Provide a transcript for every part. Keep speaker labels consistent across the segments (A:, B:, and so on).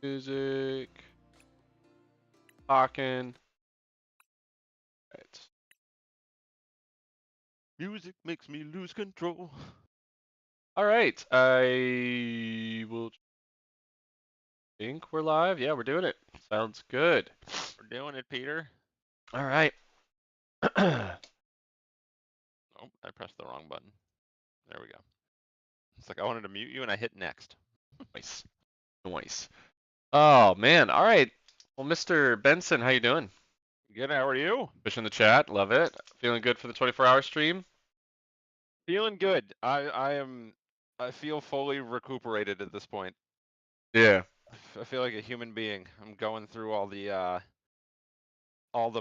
A: Music. Talking. Right.
B: Music makes me lose control.
A: All right. I will think we're live. Yeah, we're doing it. Sounds good.
B: We're doing it, Peter.
A: All right.
B: Oh, I pressed the wrong button. There we go. It's like I wanted to mute you and I hit next.
A: Nice. Nice. Oh man. All right. Well, Mr. Benson, how you doing?
B: Good, how are you?
A: Fish in the chat. Love it. Feeling good for the 24-hour stream?
B: Feeling good. I feel fully recuperated at this point.
A: Yeah.
B: I feel like a human being. I'm going through all the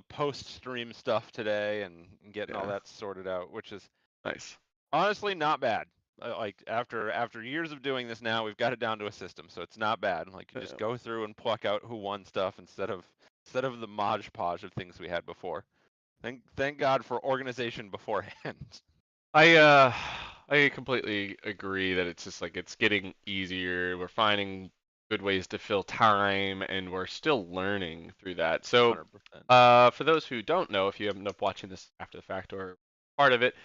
B: post-stream stuff today and getting all
A: Yeah.
B: that sorted out, which is
A: Nice.
B: honestly not bad. Like after years of doing this now, we've got it down to a system, so it's not bad. Like you just
A: Yeah.
B: go through and pluck out who won stuff instead of the modge podge of things we had before. Thank God for organization beforehand.
A: I completely agree that it's just like it's getting easier. We're finding good ways to fill time, and we're still learning through that. So,
B: 100%.
A: for those who don't know, if you ended up watching this after the fact or part of it,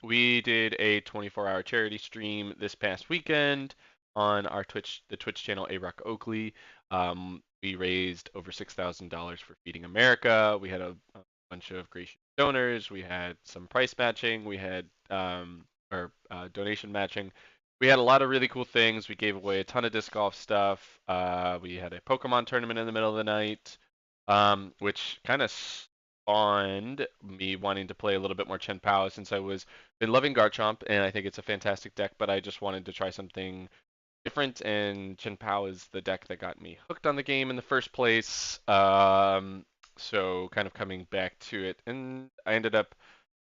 A: we did a 24-hour charity stream this past weekend on our the Twitch channel A Rock Oakley. We raised over $6,000 for Feeding America. We had a bunch of gracious donors. We had some price matching. We had donation matching. We had a lot of really cool things. We gave away a ton of disc golf stuff. We had a Pokemon tournament in the middle of the night, which kind of spawned me wanting to play a little bit more Chien Pao since I was been loving Garchomp, and I think it's a fantastic deck, but I just wanted to try something different, and Chien Pao is the deck that got me hooked on the game in the first place. So kind of coming back to it, and I ended up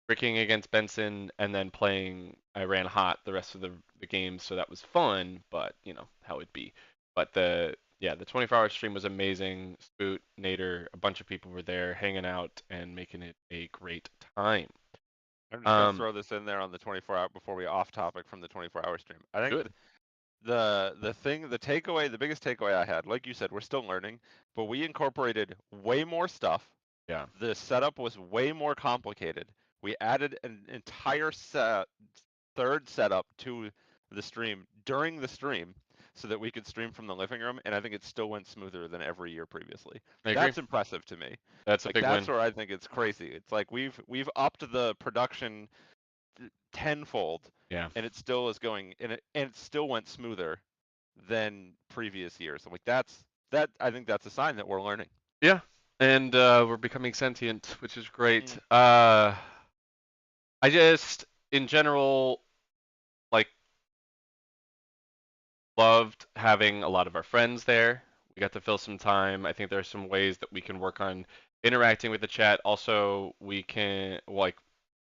A: bricking against Benson, and then playing. I ran hot the rest of the game, so that was fun. But you know how it'd be. But the 24-hour stream was amazing. Spoot, Nader, a bunch of people were there hanging out and making it a great time.
B: I'm just gonna throw this in there on the 24-hour before we off topic from the 24-hour stream. I think
A: Good.
B: the takeaway, the biggest takeaway I had, like you said, we're still learning, but we incorporated way more stuff.
A: Yeah.
B: The setup was way more complicated. We added an entire third setup to the stream during the stream so that we could stream from the living room, and I think it still went smoother than every year previously.
A: I agree.
B: That's impressive to me.
A: That's a
B: Like
A: big
B: that's
A: win.
B: where I think it's crazy. It's like we've upped the production tenfold,
A: Yeah.
B: and it still is going, and it still went smoother than previous years. I'm like that. I think that's a sign that we're learning.
A: Yeah. And we're becoming sentient, which is great. I just, in general, like, loved having a lot of our friends there. We got to fill some time. I think there are some ways that we can work on interacting with the chat. Also, we can, like,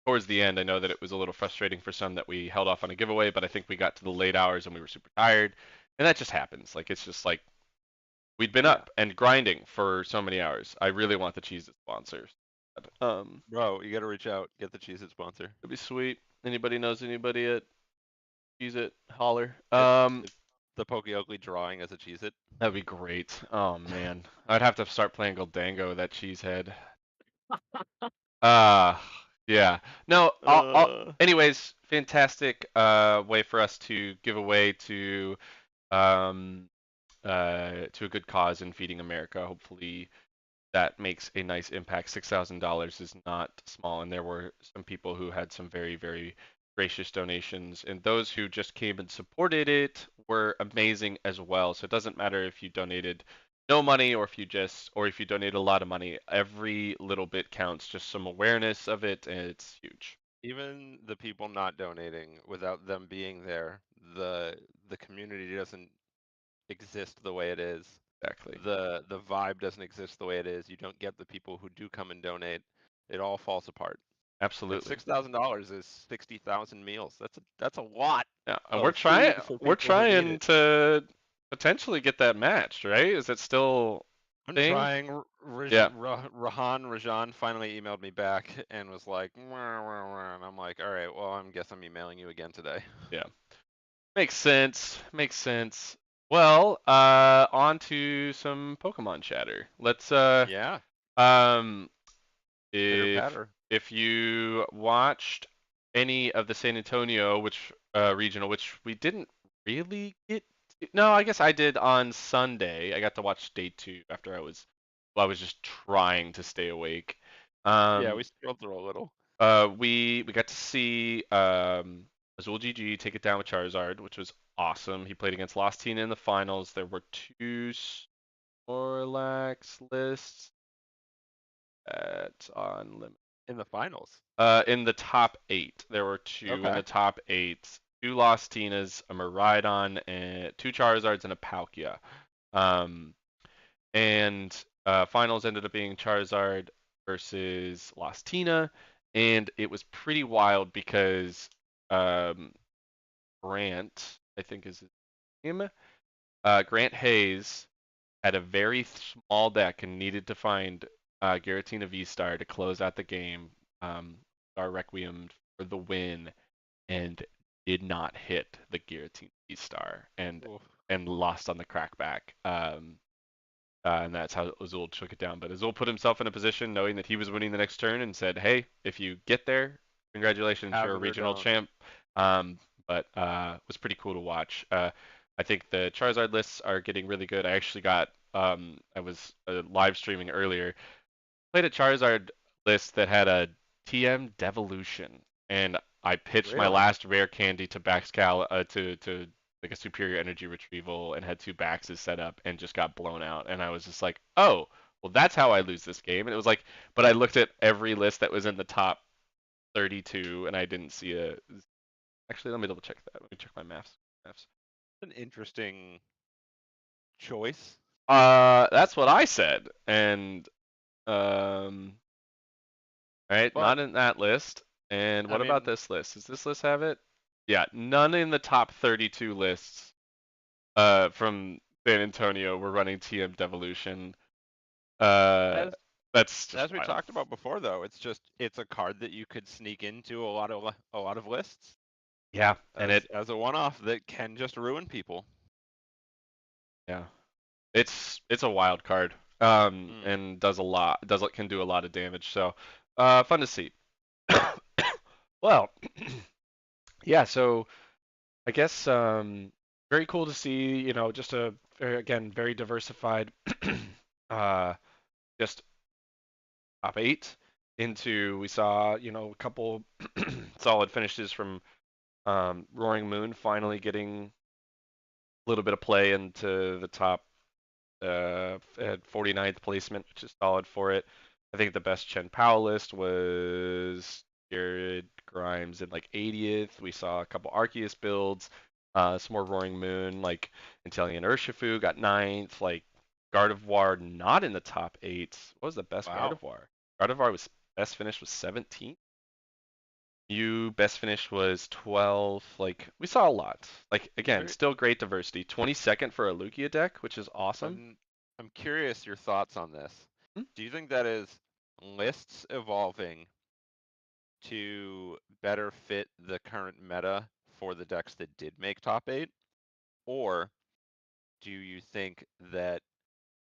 A: towards the end, I know that it was a little frustrating for some that we held off on a giveaway, but I think we got to the late hours and we were super tired. And that just happens. Like, it's just like we'd been up and grinding for so many hours. I really want the Cheez-It sponsors.
B: Bro, you got to reach out, get the Cheez-It sponsor.
A: It'd be sweet. Anybody knows anybody at Cheez-It? Holler.
B: The Pokeokley drawing as a Cheez-It.
A: That'd be great. Oh man, I'd have to start playing Goldango, that cheesehead. Yeah. No. Anyways, fantastic way for us to give away um to a good cause in Feeding America. Hopefully that makes a nice impact. $6,000 is not small, and there were some people who had some very, very gracious donations, and those who just came and supported it were amazing as well. So it doesn't matter if you donated no money or if you donate a lot of money. Every little bit counts. Just some awareness of it, and it's huge.
B: Even the people not donating, without them being there, the community doesn't exist the way it is.
A: Exactly.
B: The vibe doesn't exist the way it is. You don't get the people who do come and donate. It all falls apart.
A: Absolutely.
B: $6,000 is 60,000 meals. That's a lot.
A: Yeah, and
B: We're
A: trying to potentially get that matched, right? Is it still
B: I'm
A: thing?
B: trying. Rajan finally emailed me back and was like, wah, wah, wah. And I'm like, all right, well, I guess I'm emailing you again today.
A: Yeah. Makes sense. Makes sense. Well, on to some Pokemon chatter. Let's
B: Yeah,
A: um
B: pitter
A: if
B: patter.
A: if you watched any of the San Antonio which regional, which we didn't really get no, I guess I did on Sunday. I got to watch day 2 after I was just trying to stay awake.
B: Yeah,
A: Um
B: we scrolled through a little.
A: we got to see Azul GG take it down with Charizard, which was awesome. He played against Lost Teen in the finals. There were 2 Snorlax lists at on limit.
B: In the finals.
A: In the top 8, there were 2 in
B: Okay.
A: the top 8. 2 Lost Tinas, a Miraidon, and 2 Charizards, and a Palkia. Um, and finals ended up being Charizard versus Lost Tina, and it was pretty wild because um, Grant, I think is his name, Grant Hayes had a very small deck and needed to find Giratina V-Star to close out the game. Star Requiem for the win, and did not hit the Giratina V-Star,
B: Oof.
A: and lost on the crackback. And that's how Azul took it down. But Azul put himself in a position knowing that he was winning the next turn and said, "Hey, if you get there, congratulations,
B: Have
A: you're a
B: it or
A: regional
B: don't.
A: champ." But it was pretty cool to watch. I think the Charizard lists are getting really good. I actually got I was live streaming earlier, played a Charizard list that had a TM Devolution, and I pitched my
B: Really?
A: last rare candy to Baxcal to like a superior energy retrieval and had 2 Baxes set up and just got blown out. And I was just like, oh, well, that's how I lose this game. And it was like, but I looked at every list that was in the top 32 and I didn't see a. Actually, let me double check that. Let me check my maths. Maths.
B: An interesting choice.
A: That's what I said. And um, right?
B: But
A: Not in that list. And
B: I
A: what about
B: mean,
A: this list? Does this list have it? Yeah, none in the top 32 lists from San Antonio were running TM Devolution. Uh,
B: as
A: that's just
B: as we
A: wild.
B: talked about before, though, it's a card that you could sneak into a lot of lists
A: Yeah, and
B: as a one-off that can just ruin people.
A: yeah, it's a wild card.
B: Mm.
A: And does a lot, can do a lot of damage. So, fun to see. Well, yeah. So I guess very cool to see. Just a again very diversified. uh, just top 8 into we saw a couple solid finishes from Roaring Moon finally getting a little bit of play into the top at 49th placement, which is solid for it. I think the best Chen Pao list was Jared Grimes in like 80th. We saw a couple Arceus builds, some more Roaring Moon, like Inteleon Urshifu got 9th, like Gardevoir not in the top 8. What was the best
B: Wow.
A: Gardevoir? Gardevoir was best finish was 17th. You best finish was 12. Like we saw a lot. Like again,
B: Very,
A: still great diversity. 22nd for a Lugia deck, which is awesome.
B: I'm I'm curious your thoughts on this.
A: Hmm?
B: Do you think that is lists evolving to better fit the current meta for the decks that did make top 8? Or do you think that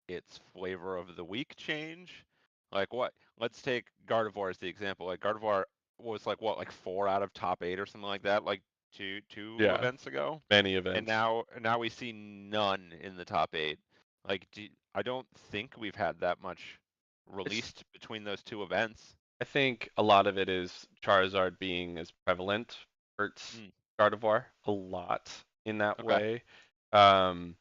B: it's flavor of the week change? Like what? Let's take Gardevoir as the example. Like Gardevoir was like what, like 4 out of top 8 or something like that, like two
A: Yeah,
B: events ago,
A: many
B: and
A: events.
B: now we see none in the top 8. Like, I don't think we've had that much
A: It's
B: released between those 2 events.
A: I think a lot of it is Charizard being as prevalent hurts
B: Mm,
A: Gardevoir a lot in that
B: okay.
A: way. Um,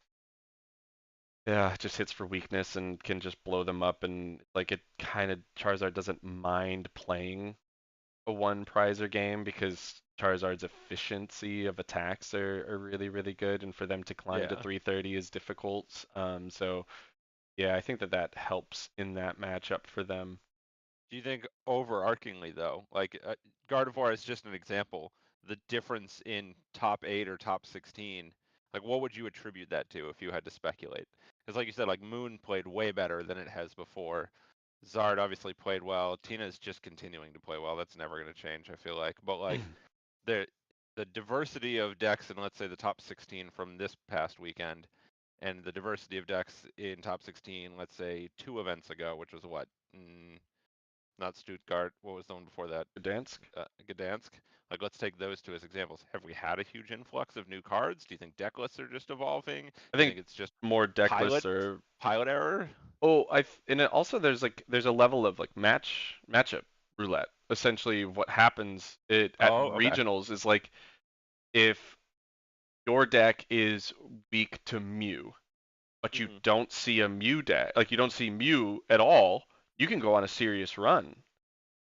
A: yeah, it just hits for weakness and can just blow them up, and like it kind of Charizard doesn't mind playing a one prizer game because Charizard's efficiency of attacks are really, really good, and for them to climb to
B: Yeah.
A: 330 is difficult. So yeah, I think that helps in that matchup for them.
B: Do you think overarchingly though, like Gardevoir is just an example, the difference in top 8 or top 16, like what would you attribute that to if you had to speculate? Because like you said, like Moon played way better than it has before. Zard obviously played well. Tina's just continuing to play well. That's never going to change, I feel like. But like the the diversity of decks in let's say the top 16 from this past weekend, and the diversity of decks in top 16, let's say 2 events ago, which was what? Not Stuttgart. What was the one before that?
A: Gdansk.
B: Gdansk. Like, let's take those two as examples. Have we had a huge influx of new cards? Do you think deck lists are just evolving?
A: I
B: Do you
A: think
B: think it's just
A: more deck lists
B: pilot
A: are.
B: pilot error?
A: Oh, and it also there's a level of like matchup roulette. Essentially, what happens at
B: Oh, okay.
A: regionals is like if your deck is weak to Mew, but you
B: Hmm.
A: don't see a Mew deck, like you don't see Mew at all, you can go on a serious run.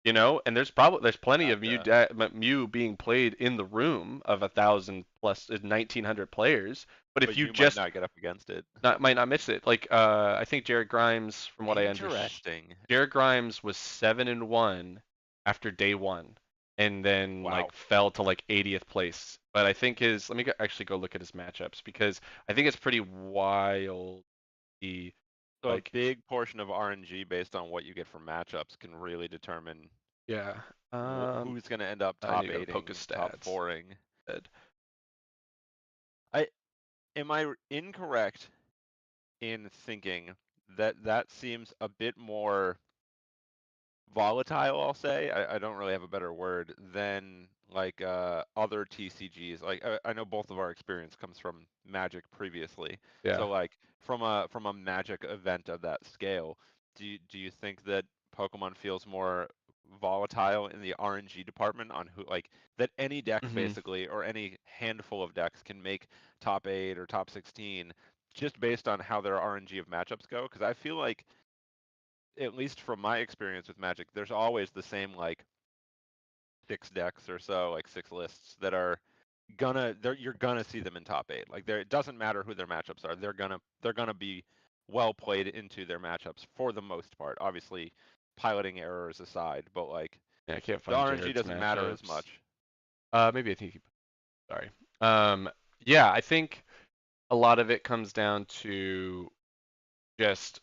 A: And there's plenty of
B: Gotcha.
A: Mew being played in the room of 1,000 plus 1,900 players. But if
B: But
A: you
B: you might
A: just
B: not get up against it.
A: might not miss it, like I think Jared Grimes, from what I understand,
B: Interesting.
A: Jared Grimes was 7-1 after day one, and then like
B: Wow.
A: fell to like 80th place. But I think let me actually go look at his matchups because I think it's pretty wild. He
B: So a
A: like
B: big portion of RNG based on what you get from matchups can really determine
A: yeah.
B: who's going to end up
A: I need
B: top
A: to go to
B: eighting,
A: Poké
B: top
A: Stats.
B: fouring. I am I incorrect in thinking that that seems a bit more volatile, I'll say. I don't really have a better word than like other TCGs. Like I know both of our experience comes from Magic previously.
A: Yeah.
B: So like from a Magic event of that scale, do you think that Pokemon feels more volatile in the RNG department on who like that any deck
A: Hmm.
B: basically or any handful of decks can make top 8 or top 16 just based on how their RNG of matchups go? Because I feel like at least from my experience with Magic, there's always the same like 6 decks or so, like 6 lists that are you're gonna see them in top 8. Like it doesn't matter who their matchups are, they're gonna be well played into their matchups for the most part. Obviously, piloting errors aside, but like
A: Yeah, I can't
B: the
A: find
B: RNG
A: Jared's
B: doesn't matter as
A: matchups.
B: much.
A: Maybe I think sorry. Yeah, I think a lot of it comes down to just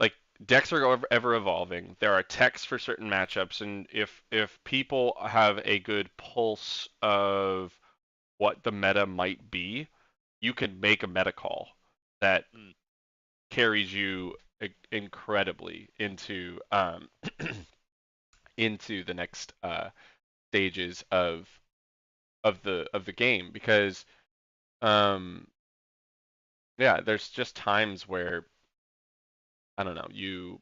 A: like decks are ever evolving. There are techs for certain matchups, and if people have a good pulse of what the meta might be, you can make a meta call that
B: Mm,
A: carries you incredibly into the next stages of the game because um yeah, there's just times where I don't know, you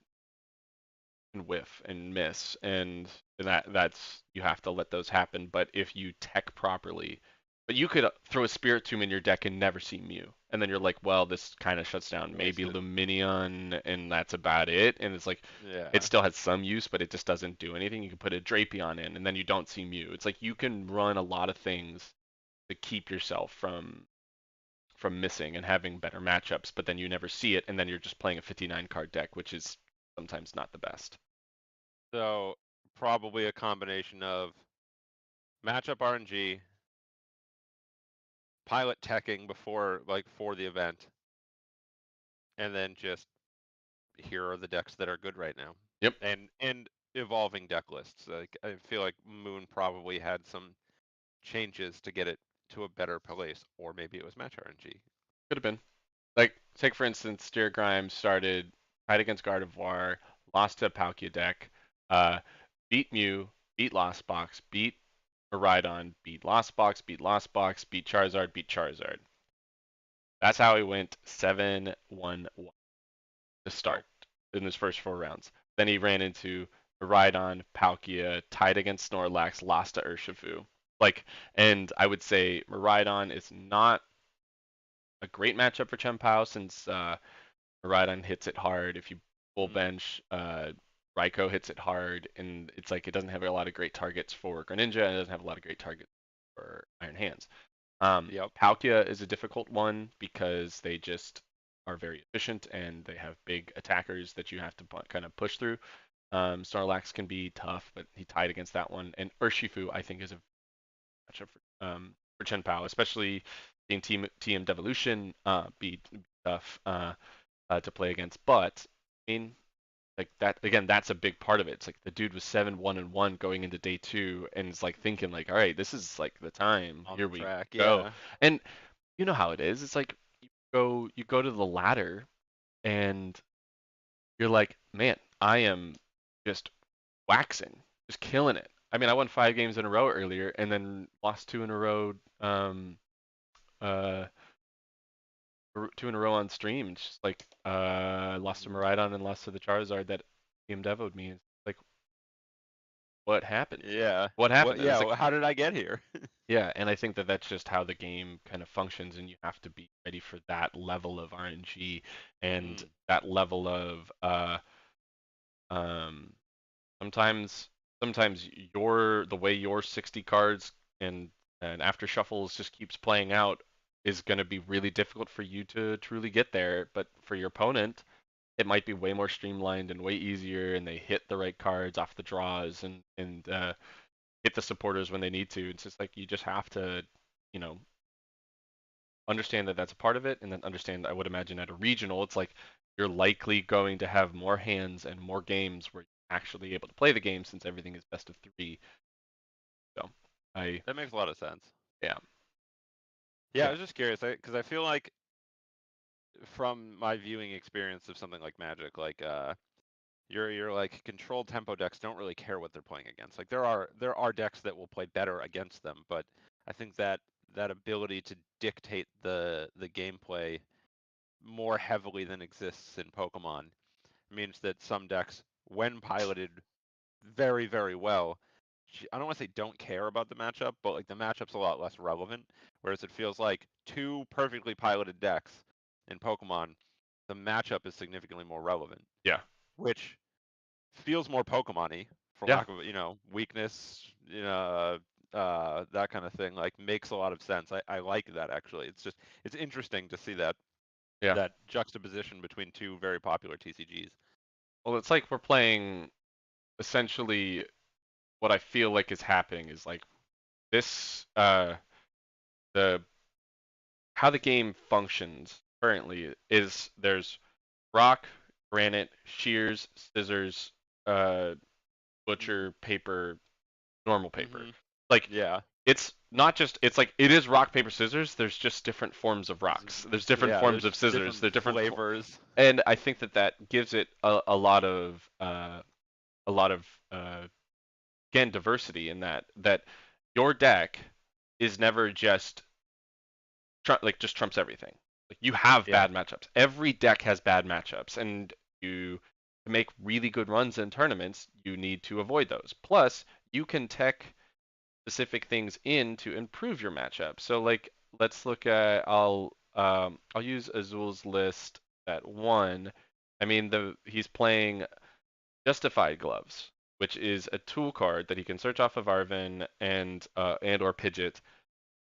A: can whiff and miss, and that's you have to let those happen. But if you tech properly, but you could throw a Spirit Tomb in your deck and never see Mew, and then you're like, well, this kind of shuts down maybe
B: wasted.
A: Luminion, and that's about it. And it's like it
B: Yeah.
A: still has some use, but it just doesn't do anything. You can put a Drapion in, and then you don't see Mew. It's like you can run a lot of things to keep yourself from missing and having better matchups, but then you never see it, and then you're just playing a 59 card deck, which is sometimes not the best.
B: So probably a combination of matchup RNG, pilot teching before like for the event, and then just here are the decks that are good right now,
A: Yep,
B: and evolving deck lists. Like I feel like Moon probably had some changes to get it to a better place, or maybe it was match RNG.
A: could have been. Like, take for instance, Jared Grimes started tied against Gardevoir, lost to a Palkia deck, uh, beat Mew, beat Lost Box, beat Miraidon, beat Lost Box, beat Lost Box, beat Charizard, beat Charizard. That's how he went 7-1-1 to
B: Oh,
A: start in his first 4 rounds. Then he ran into Miraidon, Palkia, tied against Snorlax, lost to Urshifu. Like, and I would say Miraidon is not a great matchup for Chen Pao since Miraidon hits it hard. If you full
B: mm,
A: bench, Raikou hits it hard, and it's like it doesn't have a lot of great targets for Greninja, and it doesn't have a lot of great targets for Iron Hands.
B: yep.
A: Palkia is a difficult one because they just are very efficient and they have big attackers that you have to kind of push through. Snorlax can be tough, but he tied against that one. And Urshifu, I think, is a matchup for Chen Pao, especially being TM Devolution, be tough to play against. But I mean, like that again, that's a big part of it. It's like the dude was 7-1-1 going into day two, and it's like thinking like, all right, this is like the time.
B: On
A: Here
B: the
A: we
B: track,
A: go.
B: yeah.
A: And you know how it is. It's like you go to the ladder and you're like, man, I am just waxing, just killing it. I mean, I won 5 games in a row earlier, and then lost 2 in a row. Uh, 2 in a row on stream. It's just like I lost to
B: Mhm.
A: Miraidon and lost to the Charizard that team devoed me. It's like, what happened?
B: Yeah.
A: What
B: What?
A: happened? And
B: Yeah.
A: it's like,
B: How did I get here?
A: yeah, and I think that that's just how the game kind of functions, and you have to be ready for that level of RNG and
B: Mm.
A: that level of um, sometimes the way your 60 cards and after shuffles just keeps playing out is going to be really difficult for you to truly get there, but for your opponent it might be way more streamlined and way easier, and they hit the right cards off the draws and hit the supporters when they need to. It's just like you just have to, you know, understand that that's a part of it, and then understand, I would imagine at a regional, it's like you're likely going to have more hands and more games where you're actually able to play the game since everything is best of 3. So I,
B: That makes a lot of sense.
A: yeah,
B: Yeah, I
A: yeah,
B: was just curious because I feel like from my viewing experience of something like Magic, like your like controlled tempo decks don't really care what they're playing against. Like there are decks that will play better against them, but I think that that ability to dictate the gameplay more heavily than exists in Pokemon means that some decks, when piloted very, very well, I don't want to say don't care about the matchup, but like the matchup's a lot less relevant. Whereas it feels like two perfectly piloted decks in Pokemon, the matchup is significantly more relevant,
A: yeah,
B: which feels more Pokemon-y, for
A: yeah,
B: lack of, weakness, that kind of thing. Like makes a lot of sense. I like that actually. It's interesting to see
A: yeah.
B: that juxtaposition between two very popular TCGs.
A: Well, it's like we're playing essentially what I feel like is happening is like this the how the game functions currently is there's rock, granite, shears, scissors, uh,
B: Mhm.
A: butcher, paper, normal paper.
B: Mhm.
A: Like
B: Yeah.
A: it's not just it's like it is rock paper scissors. There's just different forms of rocks. There's different
B: Yeah,
A: forms of
B: there's
A: scissors.
B: different
A: They're different,
B: flavors.
A: and I think that that gives it a lot of again diversity in that your deck is never just like just trumps everything. Like you have
B: Yeah.
A: bad matchups. Every deck has bad matchups, and to make really good runs in tournaments, you need to avoid those. Plus, you can tech specific things in to improve your matchup. So like let's look at I'll use Azul's list at 1. I mean he's playing Justified Gloves, which is a tool card that he can search off of Arvin and or Pidgeot,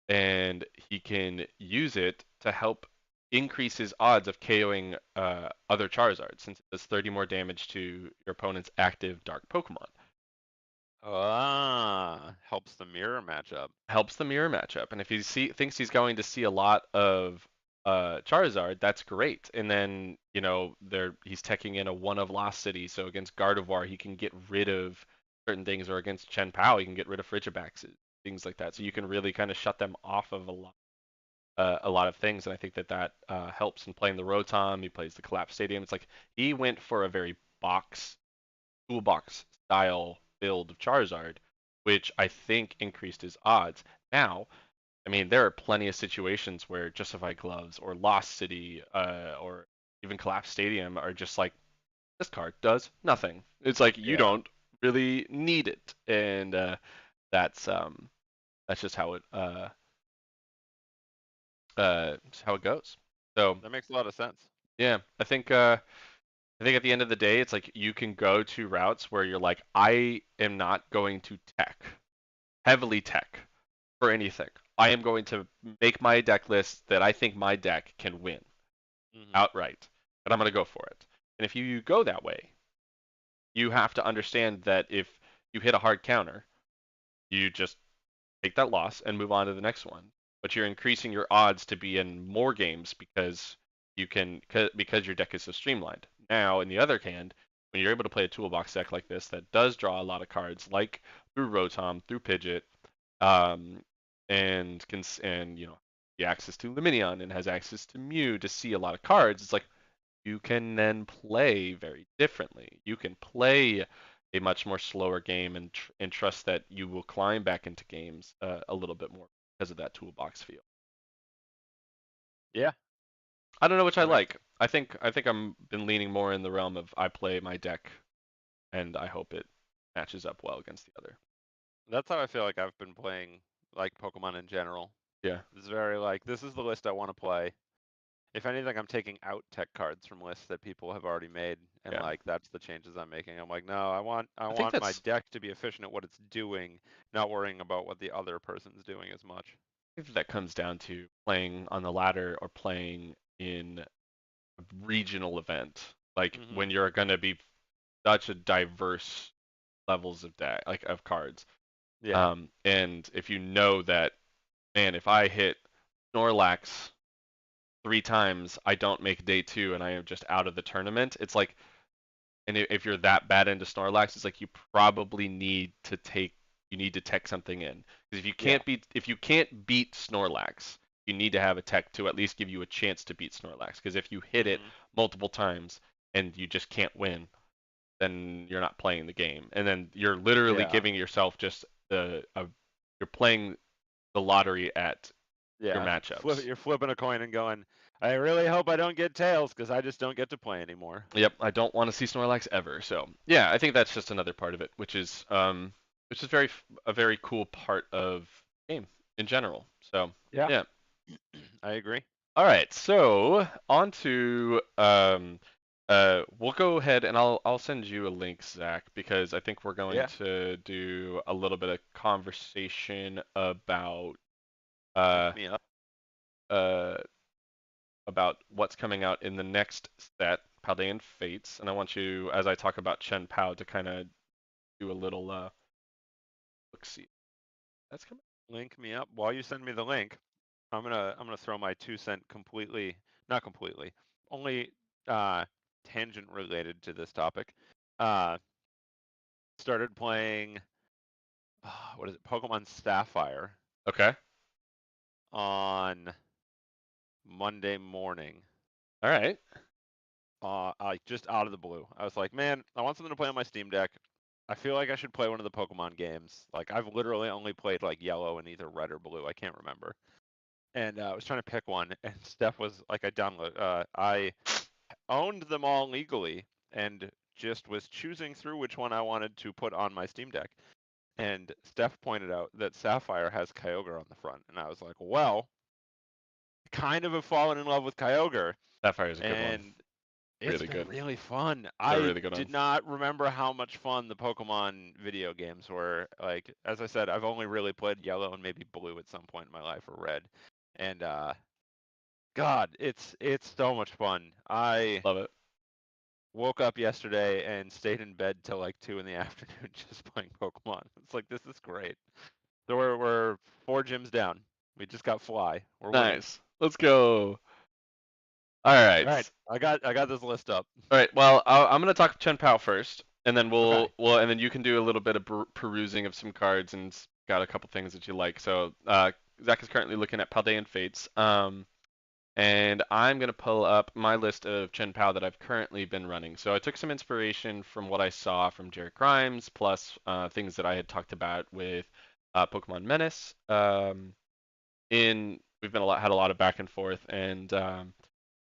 A: and he can use it to help increase his odds of KOing other Charizards, since it does 30 more damage to your opponent's active Dark Pokemon.
B: Helps the mirror matchup.
A: Helps the mirror matchup, and if thinks he's going to see a lot of Charizard, that's great. And then he's teching in a one of Lost City, so against Gardevoir he can get rid of certain things, or against Chen Pao he can get rid of Frigibax, things like that. So you can
B: Mhm.
A: really kind of shut them off of a lot of things, and I think that that helps in playing the Rotom. He plays the Collapse Stadium. It's like he went for a very toolbox style build of Charizard, which I think increased his odds. Now, I mean, there are plenty of situations where Justified Gloves or Lost City or even Collapse Stadium are just like, this card does nothing. It's like you
B: Yeah.
A: don't really need it, and that's just how it goes. So
B: That makes a lot of sense.
A: yeah, I think at the end of the day, it's like you can go to routes where you're like, I am not going to heavily tech for anything. I am going to make my deck list that I think my deck can win
B: Mhm.
A: outright, and I'm going to go for it. And if you go that way, you have to understand that if you hit a hard counter, you just take that loss and move on to the next one. But you're increasing your odds to be in more games because your deck is so streamlined. Now, in the other hand, when you're able to play a toolbox deck like this that does draw a lot of cards, like through Rotom, through Pidgeot, um, and the access to Luminion and has access to Mew to see a lot of cards, it's like you can then play very differently. You can play a much more slower game and trust that you will climb back into games a little bit more because of that toolbox feel.
B: Yeah,
A: I don't know which I
B: that makes
A: like. I think I'm been leaning more in the realm of I play my deck and I hope it matches up well against the other.
B: that's how I feel like I've been playing like Pokemon in general.
A: Yeah.
B: It's very like this is the list I want to play. If anything, I'm taking out tech cards from lists that people have already made, and
A: Yeah.
B: like that's the changes I'm making. I'm like, no, I
A: I think
B: want my
A: that's
B: deck to be efficient at what it's doing, not worrying about what the other person's doing as much.
A: I think that comes down to playing on the ladder or playing in a regional event. Like
B: Hmm.
A: when you're gonna be such a diverse levels of deck, like of cards.
B: Yeah,
A: And if you know that, man, if I hit Snorlax 3 times, I don't make day two and I am just out of the tournament. It's like, and if you're that bad into Snorlax, it's like you probably you need to tech something in. Because
B: yeah.
A: if you can't beat Snorlax, you need to have a tech to at least give you a chance to beat Snorlax. Because if you hit it
B: Hmm.
A: multiple times and you just can't win, then you're not playing the game. And then you're literally
B: Yeah,
A: giving yourself just you're playing the lottery at your
B: yeah.
A: matchups.
B: You're flipping a coin and going, I really hope I don't get tails because I just don't get to play anymore.
A: Yep, I don't want to see Snorlax ever. So yeah, I think that's just another part of it, which is a very cool part of the game in general. So
B: Yeah,
A: yeah.
B: I agree.
A: All right, so on to we'll go ahead and I'll send you a link, Zach, because I think we're going
B: Yeah,
A: to do a little bit of conversation
B: link
A: uh
B: me up.
A: uh about what's coming out in the next set, Paldean Fates, and I want you, as I talk about Chen Pao, to kind of do a little look see. That's coming.
B: Link me up. While you send me the link, I'm gonna throw my 2 cent completely, not completely, only uh tangent related to this topic. Uh Started playing what is it? Pokemon Sapphire
A: Okay.
B: on Monday morning.
A: All right.
B: Like just out of the blue. I was like, man, I want something to play on my Steam Deck. I feel like I should play one of the Pokemon games. Like I've literally only played like yellow and either red or blue. I can't remember. And I was trying to pick one, and Steph was like, I owned them all legally, and just was choosing through which one I wanted to put on my Steam Deck. And Steph pointed out that Sapphire has Kyogre on the front, and I was like, well, kind of have fallen in love with Kyogre,
A: Sapphire is a good one.
B: and it's
A: Really
B: been
A: good.
B: really fun.
A: It's a
B: I
A: really good
B: did
A: one.
B: not remember how much fun the Pokemon video games were. Like as I said, I've only really played yellow and maybe blue at some point in my life, or red. And God, it's so much fun. I
A: Love it.
B: woke up yesterday and stayed in bed till like 2 in the afternoon just playing Pokemon. It's like this is great. So we're 4 gyms down. We just got Fly. We're winning.
A: Nice. Let's go. All
B: All right,
A: right.
B: I got this list up.
A: All right. Well, I'm gonna talk Chen Pao first, and then
B: Okay.
A: and then you can do a little bit of perusing of some cards and got a couple things that you like. So Zach is currently looking at Paldean Fates. And I'm going to pull up my list of Chen Pao that I've currently been running. So I took some inspiration from what I saw from Jerry Grimes, plus things that I had talked about with Pokemon Menace. We've had a lot of back and forth, and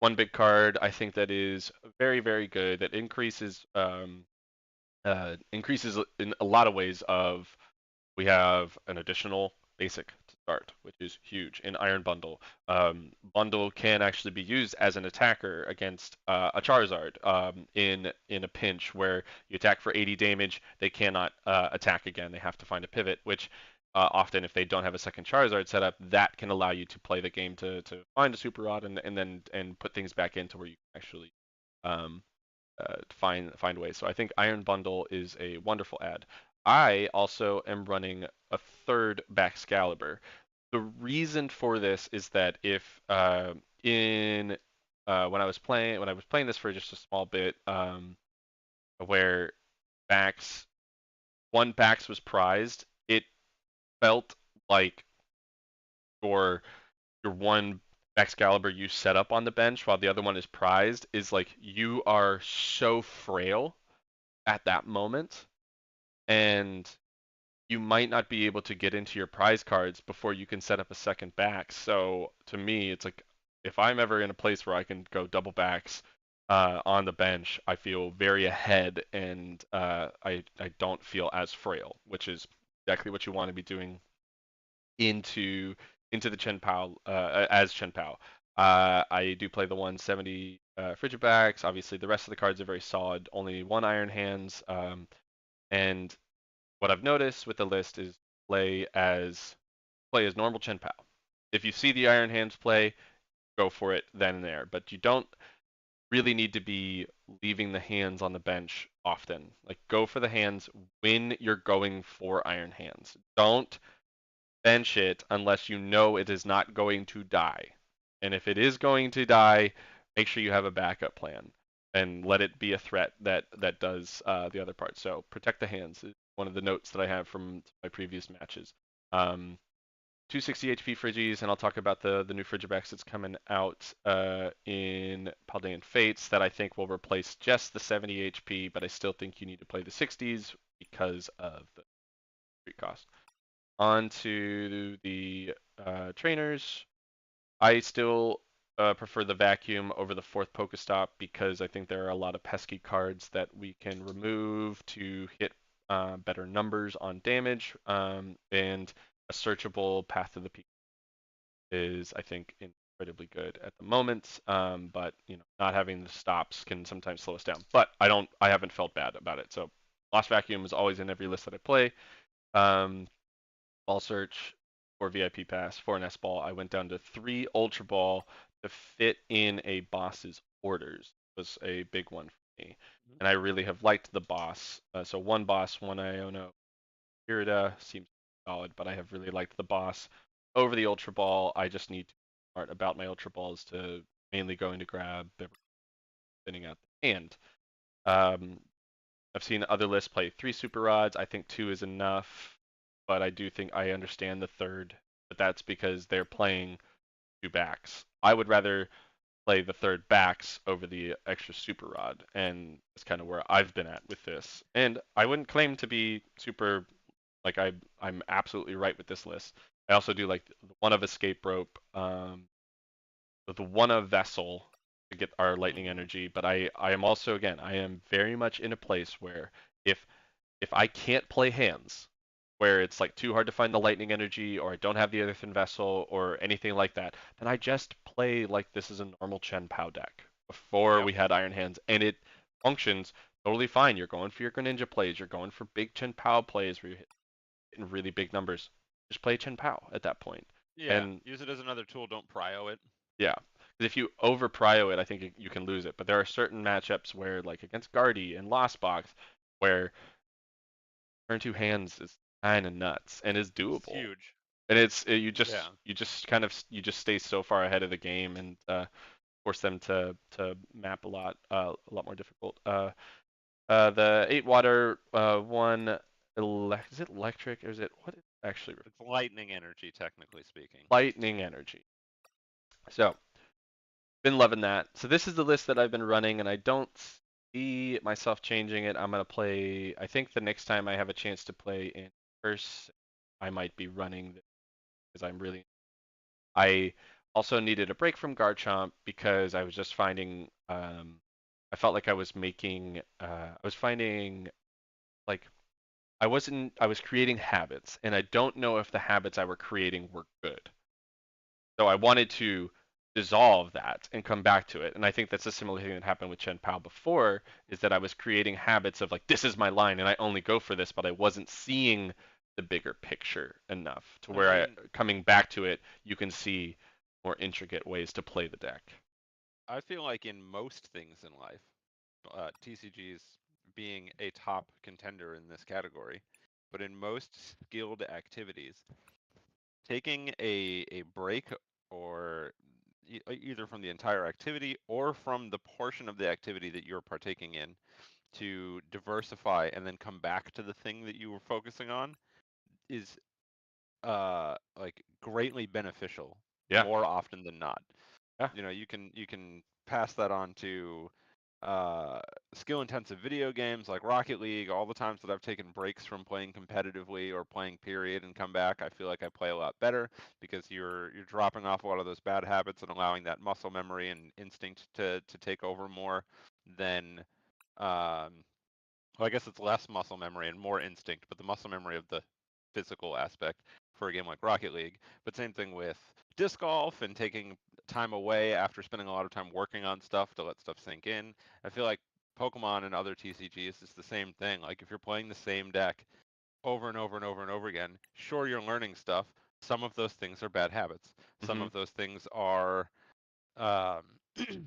A: one big card I think that is very very good that increases in a lot of ways of we have an additional basic to start, which is huge in Iron Bundle. Bundle can actually be used as an attacker against a Charizard in a pinch where you attack for 80 damage, they cannot attack again. They have to find a pivot, which often if they don't have a second Charizard set up, that can allow you to play the game to find a Super Rod and then put things back into where you can actually um, find ways. So I think Iron Bundle is a wonderful add. I also am running a third Baxcalibur. The reason for this is that if in when I was playing this for just a small bit, where Bax one Bax was prized, it felt like your your one Excalibur you set up on the bench while the other one is prized is like you are so frail at that moment, and you might not be able to get into your prize cards before you can set up a second back. So to me, it's like if I'm ever in a place where I can go double backs on the bench, I feel very ahead, and I don't feel as frail, which is exactly what you want to be doing into the Chen Pao as Chen Pao. I do play the 170 Frigid backs. Obviously, the rest of the cards are very solid. Only one Iron Hands, and what I've noticed with the list is play as normal Chen Pao. If you see the Iron Hands play, go for it then and there. But you don't really need to be leaving the hands on the bench often. Like go for the hands when you're going for Iron Hands. Don't bench it unless you know it is not going to die. And if it is going to die, make sure you have a backup plan and let it be a threat that does the other part. So protect the hands is one of the notes that I have from my previous matches. 260 HP Frigies, and I'll talk about the new Frigibax that's coming out in Paldean Fates that I think will replace just the 70 HP, but I still think you need to play the 60s because of the free cost. On to the trainers. I still prefer the vacuum over the fourth Pokestop because I think there are a lot of pesky cards that we can remove to hit better numbers on damage, and a searchable Path to the Peak is, I think, incredibly good at the moment. But not having the stops can sometimes slow us down. But I haven't felt bad about it. So Lost Vacuum is always in every list that I play. Ball Search, 4 VIP Pass, 4 Ball. I went down to 3 Ultra Ball to fit in a boss's orders. It was a big one for me. And I really have liked the boss. So 1 boss, 1 Iono. Irida seems solid, but I have really liked the boss over the Ultra Ball. I just need to be smart about my Ultra Balls to mainly going to grab, spinning out the hand. Um, I've seen other lists play 3 Super Rods. I think 2 is enough, but I do think I understand the third. But that's because they're playing 2 backs. I would rather play the third backs over the extra Super Rod, and that's kind of where I've been at with this. And I wouldn't claim to be super like I'm absolutely right with this list. I also do like the one of Escape Rope, the one of Vessel to get our lightning energy. But I am also, again, I am very much in a place where if I can't play hands, where it's like too hard to find the lightning energy, or I don't have the other thin vessel, or anything like that, then I just play like this is a normal Chen Pao deck before
B: Yep.
A: we had Iron Hands, and it functions totally fine. You're going for your Greninja plays, you're going for big Chen Pao plays where you're hitting really big numbers. Just play Chen Pao at that point.
B: Yeah.
A: And
B: Use it as another tool. Don't prio it.
A: yeah, because if you over prio it, I think you can lose it. But there are certain matchups where, like against Guardy and Lost Box, where turn 2 hands is kind of nuts and is
B: It's
A: doable.
B: huge.
A: And
B: Yeah.
A: you just kind of you just stay so far ahead of the game, and force them to map a lot more difficult. The 8 water one is it electric, or is it what is it actually
B: It's lightning energy, technically speaking.
A: lightning energy. So been loving that. So this is the list that I've been running, and I don't see myself changing it. I'm gonna play. I think the next time I have a chance to play in person, I might be running because I'm really. I also needed a break from Garchomp because I was just finding. I felt like I was making. I was finding like I wasn't. I was creating habits, and I don't know if the habits I were creating were good. So I wanted to dissolve that and come back to it. And I think that's a similar thing that happened with Chen Pao before, is that I was creating habits of like, this is my line and I only go for this, but I wasn't seeing the bigger picture enough to
B: I
A: where
B: mean,
A: coming back to it, you can see more intricate ways to play the deck.
B: I feel like in most things in life, TCGs being a top contender in this category, but in most skilled activities, taking a break or either from the entire activity or from the portion of the activity that you're partaking in to diversify and then come back to the thing that you were focusing on is like greatly beneficial
A: Yeah.
B: more often than not.
A: Yeah.
B: You know, you can pass that on to skill intensive video games like Rocket League. All the times that I've taken breaks from playing competitively or playing period and come back, I feel like I play a lot better because you're dropping off a lot of those bad habits and allowing that muscle memory and instinct to take over more than well, I guess it's less muscle memory and more instinct, but the muscle memory of the physical aspect for a game like Rocket League. But same thing with disc golf and taking time away after spending a lot of time working on stuff to let stuff sink in. I feel like Pokemon and other TCGs is the same thing. Like if you're playing the same deck over and over and over and over again, sure you're learning stuff. Some of those things are bad habits. Some
A: Hmm.
B: of those things are um,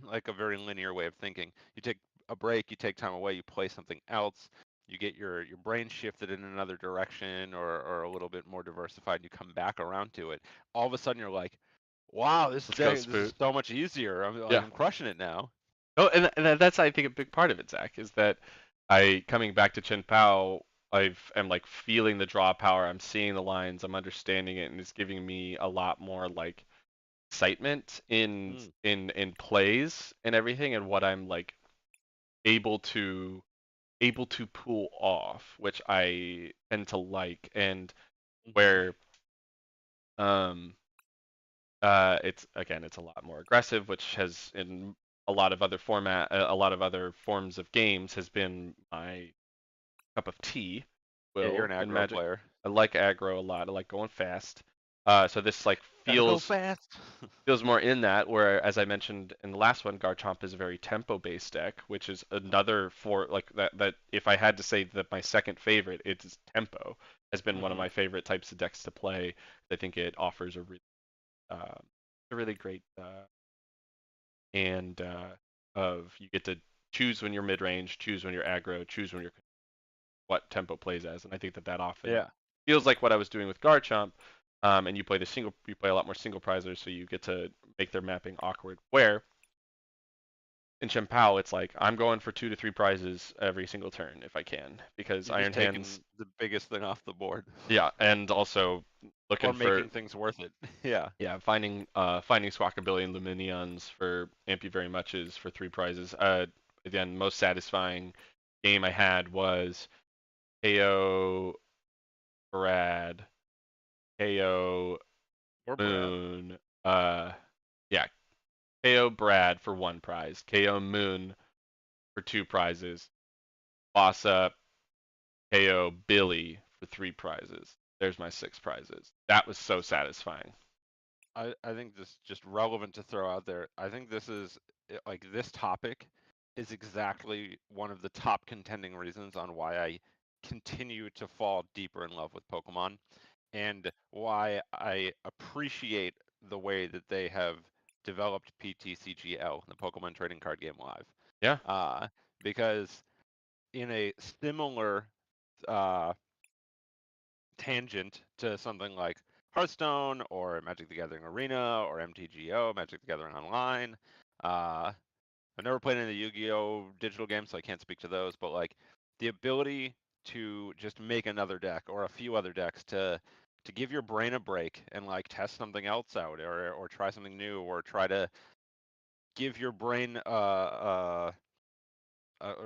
B: like a very linear way of thinking. You take a break, you take time away, you play something else, you get your brain shifted in another direction or a little bit more diversified, and you come back around to it. All of a sudden, you're like, wow,
A: Let's go,
B: this is
A: Spoot.
B: so much easier. I'm like
A: Yeah.
B: I'm crushing it now.
A: Oh, and that's I think a big part of it, Zach, is that I coming back to Chen Pao, am like feeling the draw power. I'm seeing the lines. I'm understanding it, and it's giving me a lot more like excitement
B: Mm,
A: in plays and everything, and what I'm like able to pull off, which I tend to like, and
B: hmm
A: where um it's a lot more aggressive, which has in a lot of other forms of games has been my cup of tea.
B: Yeah, you're
A: Will
B: an
A: in
B: aggro
A: Magic,
B: player.
A: I like aggro a lot. I like going fast. So this like
B: Gotta go fast.
A: feels more in that, where as I mentioned in the last one, Garchomp is a very tempo based deck, which is another for like that if I had to say that my second favorite, it's tempo has been one of
B: hmm
A: my favorite types of decks to play. I think it offers a really great and of you get to choose when you're mid range, choose when you're aggro, choose when you're what tempo plays as, and I think that that often
B: Yeah,
A: feels like what I was doing with Garchomp. And you play a lot more single prizers, so you get to make their mapping awkward. Where in Chien-Pao, it's like I'm going for 2 to 3 prizes every single turn if I can, because
B: you're just
A: Iron Hands,
B: taking the biggest thing off the board,
A: yeah, and also
B: or
A: looking for
B: making things worth it. Yeah.
A: yeah finding Squawkabilly and Luminions for Ampy very muches for 3 prizes. Again, most satisfying game I had was KO Brad, KO
B: Or Brad.
A: Moon, yeah, KO Brad for 1 prize, KO Moon for 2 prizes, Boss Up, KO Billy for 3 prizes. There's my 6 prizes. That was so satisfying.
B: I think this just relevant to throw out there. I think this is like this topic is exactly one of the top contending reasons on why I continue to fall deeper in love with Pokemon and why I appreciate the way that they have developed PTCGL, the Pokemon Trading Card Game Live.
A: Yeah.
B: Uh, because in a similar uh, tangent to something like Hearthstone or Magic the Gathering Arena or MTGO, Magic the Gathering Online. I've never played any of the Yu-Gi-Oh digital games, so I can't speak to those. But like the ability to just make another deck or a few other decks to give your brain a break and like test something else out or try something new or try to give your brain a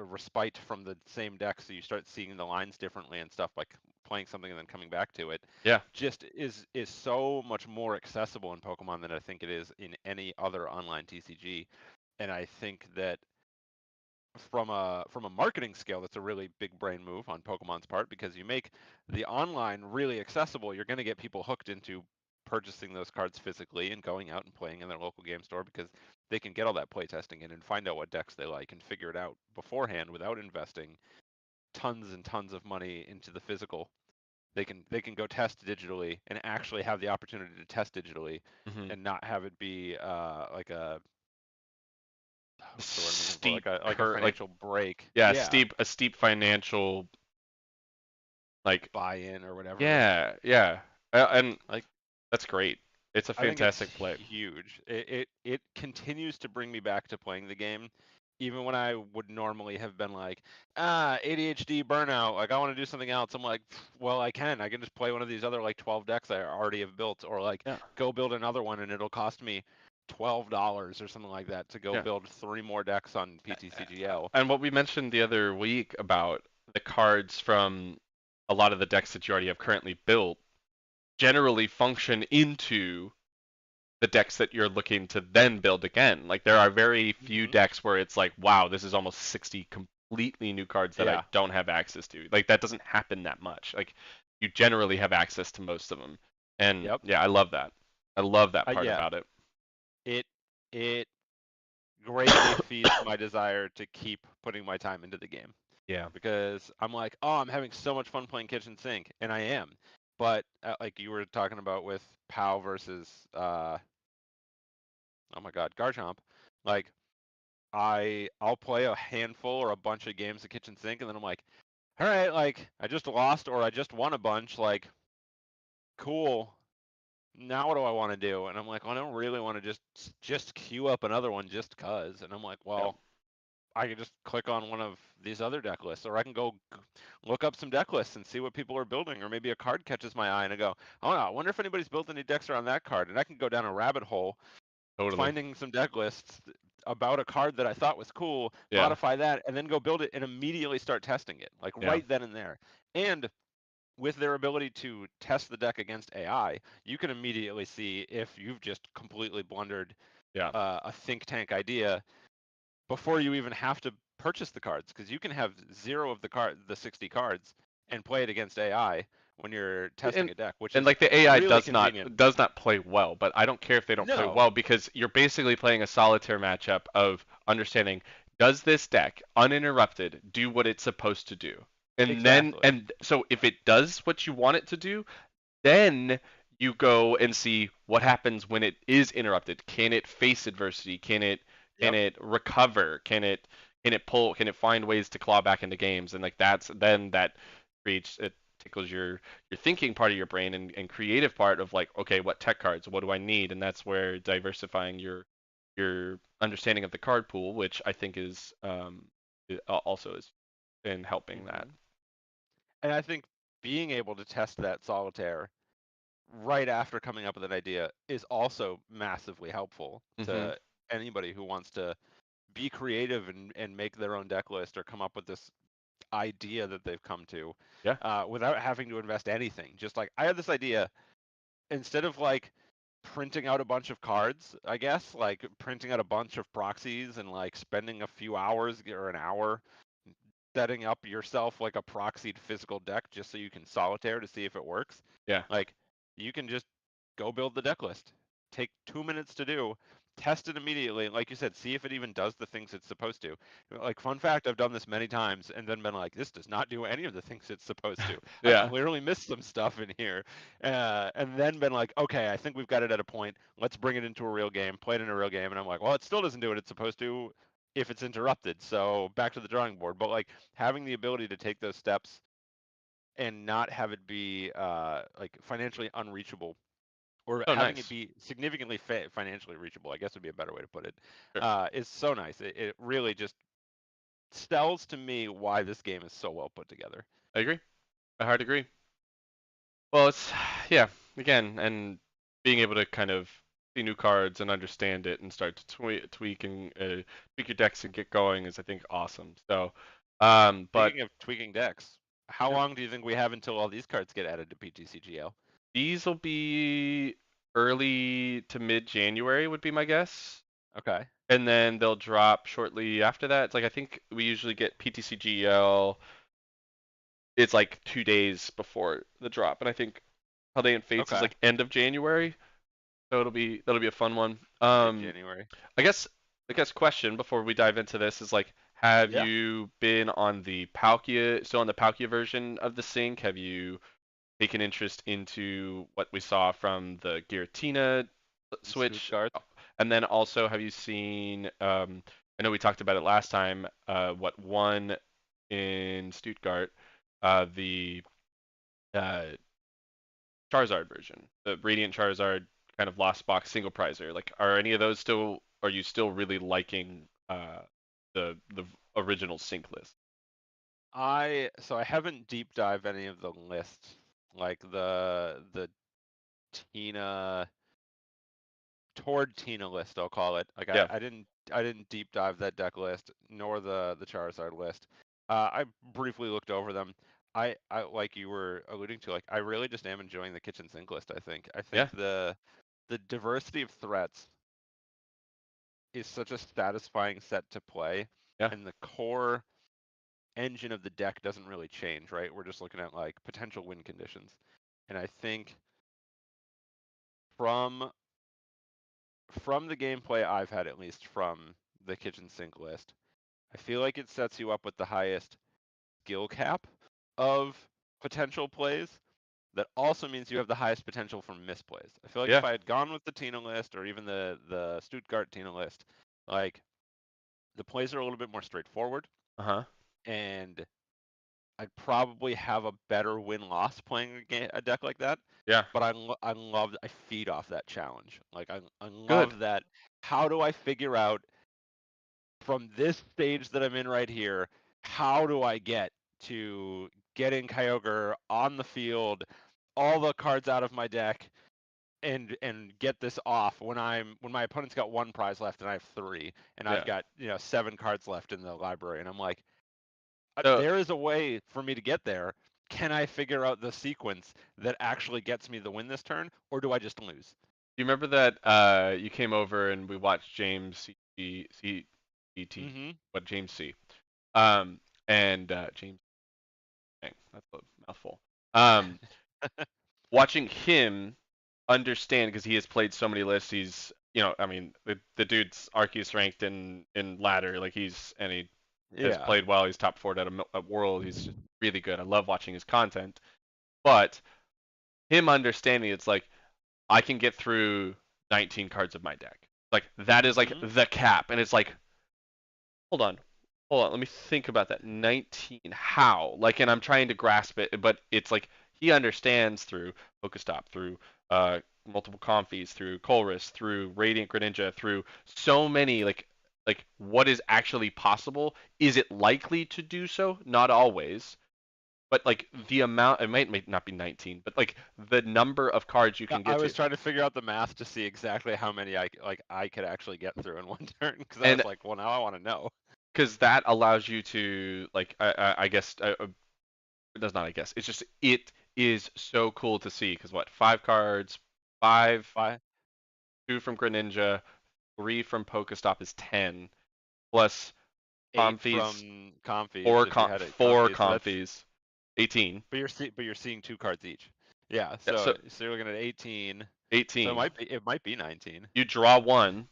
B: respite from the same deck so you start seeing the lines differently and stuff like playing something and then coming back to it
A: Yeah.
B: just is so much more accessible in Pokemon than I think it is in any other online TCG. And I think that from a marketing scale, that's a really big brain move on Pokemon's part because you make the online really accessible. You're going to get people hooked into purchasing those cards physically and going out and playing in their local game store because they can get all that playtesting in and find out what decks they like and figure it out beforehand without investing tons and tons of money into the physical. They can go test digitally and actually have the opportunity to test digitally
A: Hmm.
B: and not have it be like a what's the word I'm looking for
A: Steep
B: like a
A: cur like
B: financial break.
A: yeah,
B: Yeah,
A: steep financial like
B: buy-in or whatever.
A: yeah. And
B: Like
A: that's great. It's a
B: I think it's
A: fantastic play.
B: huge. It continues to bring me back to playing the game even when I would normally have been like, ADHD burnout, like I want to do something else. I'm like, well, I can. I can just play one of these other like 12 decks I already have built, or like
A: Yeah.
B: go build another one, and it'll cost me $12 or something like that to go
A: Yeah.
B: build 3 more decks on PTCGL.
A: And what we mentioned the other week about the cards from a lot of the decks that you already have currently built generally function into the decks that you're looking to then build again. Like there are very few
B: Hmm.
A: decks where it's like, wow, this is almost 60 completely new cards that I
B: Yeah.
A: don't have access to. Like that doesn't happen that much. Like you generally have access to most of them. And
B: Yep.
A: yeah, I love that. I love that part
B: Yeah.
A: about it.
B: It it greatly feeds my desire to keep putting my time into the game,
A: Yeah.
B: because I'm like, oh, I'm having so much fun playing kitchen sink, and I am. But like you were talking about with POW versus oh my god, Garchomp, like I'll play a handful or a bunch of games of kitchen sink, and then I'm like, all right, like I just lost or I just won a bunch, like cool. Now what do I want to do? And I'm like, well, I don't really want to just queue up another one just cause. And I'm like,
A: Yeah.
B: well, I can just click on one of these other deck lists, or I can go look up some deck lists and see what people are building, or maybe a card catches my eye and I go, oh no, I wonder if anybody's built any decks around that card, and I can go down a rabbit hole
A: Totally.
B: finding some deck lists about a card that I thought was cool,
A: Yeah.
B: modify that, and then go build it and immediately start testing it, like
A: Yeah.
B: right then and there. And with their ability to test the deck against AI, you can immediately see if you've just completely blundered
A: Yeah.
B: a think tank idea before you even have to purchase the cards, because you can have zero of the 60 cards and play it against AI when you're testing
A: and
B: a deck, which
A: and
B: is
A: like the AI
B: really
A: does
B: convenient.
A: not play well, but I don't care if they don't play
B: No,
A: well because you're basically playing a solitaire matchup of understanding does this deck uninterrupted do what it's supposed to do?
B: exactly.
A: And so if it does what you want it to do, then you go and see what happens when it is interrupted. Can it face adversity? Can
B: Yep.
A: it recover? Can it find ways to claw back into games? And like that's then that creates it tickles your thinking part of your brain and creative part of like, okay, what tech cards? What do I need? And that's where diversifying your understanding of the card pool, which I think is also is in helping that.
B: Hmm. And I think being able to test that solitaire right after coming up with an idea is also massively helpful
A: Hmm.
B: to anybody who wants to be creative and make their own deck list or come up with this idea that they've come to,
A: Yeah.
B: without having to invest anything. Just like, I had this idea, instead of like printing out a bunch of cards, I guess, like printing out a bunch of proxies and like spending a few hours or an hour setting up yourself like a proxied physical deck just so you can solitaire to see if it works.
A: Yeah.
B: Like, you can just go build the deck list. Take 2 minutes to do, test it immediately. Like you said, see if it even does the things it's supposed to. Like, fun fact, I've done this many times and then been like, this does not do any of the things it's supposed to. I
A: Yeah.
B: clearly missed some stuff in here. And then been like, okay, I think we've got it at a point. Let's bring it into a real game, play it in a real game. And I'm like, well, it still doesn't do what it's supposed to if it's interrupted. So back to the drawing board. But like, having the ability to take those steps and not have it be like financially unreachable, or
A: Oh,
B: having it
A: nice.
B: be significantly financially reachable, I guess would be a better way to put it,
A: Sure.
B: is so nice. It really just tells to me why this game is so well put together.
A: I agree. I hard agree. Well, it's yeah, again, and being able to kind of see new cards and understand it and start to tweak your decks and get going is I think awesome. So, but
B: Speaking of tweaking decks, how
A: yeah,
B: long do you think we have until all these cards get added to PTCGL?
A: these will be early to mid January would be my guess.
B: Okay.
A: And then they'll drop shortly after that. It's like I think we usually get PTCGL. It's like 2 days before the drop, and I think Holiday and Fates is
B: Okay.
A: like end of January. So that'll be a fun one.
B: Mid-January.
A: I guess question before we dive into this is like, have
B: Yeah.
A: you been on the Palkia, still on the Palkia version of the sync? Have you taken interest into what we saw from the Giratina switch?
B: Stuttgart.
A: And then also, have you seen? I know we talked about it last time. What won in Stuttgart? The uh, Charizard version, the Radiant Charizard kind of lost box single prizer. Like, are any of those still? Are you still really liking the original sync list.
B: I haven't deep dived any of the lists, like the Tina toward Tina list, I'll call it. Like
A: Yeah,
B: I didn't deep dive that deck list nor the Charizard list. I briefly looked over them. I like you were alluding to, like I really just am enjoying the kitchen sink list. I
A: yeah,
B: think the diversity of threats is such a satisfying set to play,
A: yeah,
B: and the core engine of the deck doesn't really change, right? We're just looking at like potential win conditions. And I think from the gameplay I've had, at least from the kitchen sink list, I feel like it sets you up with the highest skill cap of potential plays. That also means you have the highest potential for misplays. I feel like
A: yeah.
B: if I had gone with the Tina list or even the Stuttgart Tina list, like the plays are a little bit more straightforward,
A: Uh-huh.
B: and I'd probably have a better win-loss playing a deck like that.
A: Yeah.
B: But I feed off that challenge. Like I
A: Good.
B: love that. How do I figure out from this stage that I'm in right here, how do I get to getting Kyogre on the field, all the cards out of my deck, and get this off when my opponent's got one prize left and I have three, and I've
A: Yeah.
B: got 7 cards left in the library, and I'm like,
A: So,
B: there is a way for me to get there. Can I figure out the sequence that actually gets me the win this turn, or do I just lose?
A: you remember that you came over and we watched James C.
B: Mm-hmm.
A: What James C. Um and James, dang, that's a mouthful. Um Watching him understand, because he has played so many lists, he's, I mean, the dude's Arceus ranked in ladder, like he has
B: Yeah.
A: played well. He's top 4 at World. He's just really good. I love watching his content. But him understanding, it's like I can get through 19 cards of my deck. Like that is like
B: Mm-hmm.
A: the cap, and it's like, hold on, let me think about that. 19, how? Like, and I'm trying to grasp it, but it's like he understands through Pokestop, through multiple confies, through Colress, through Radiant Greninja, through so many like what is actually possible. Is it likely to do so? Not always. But like the amount, it might not be 19, but like the number of cards you
B: Yeah,
A: can
B: I
A: get to.
B: was trying to figure out the math to see exactly how many I could actually get through in one turn, because I
A: And
B: was like, well, now I want to know.
A: because that allows you to like I guess it does not, I guess it's just it is so cool to see, because what, 5 cards, five,
B: Why?
A: 2 from Greninja, 3 from Pokestop is 10, plus
B: 8
A: Comfy's,
B: from Comfies if you had it
A: four
B: Comfies, so that's
A: Comfy's, 18.
B: but you're seeing 2 cards each. Yeah,
A: Yeah,
B: so
A: so
B: you're looking at 18. So
A: eighteen,
B: it might be 19.
A: you draw one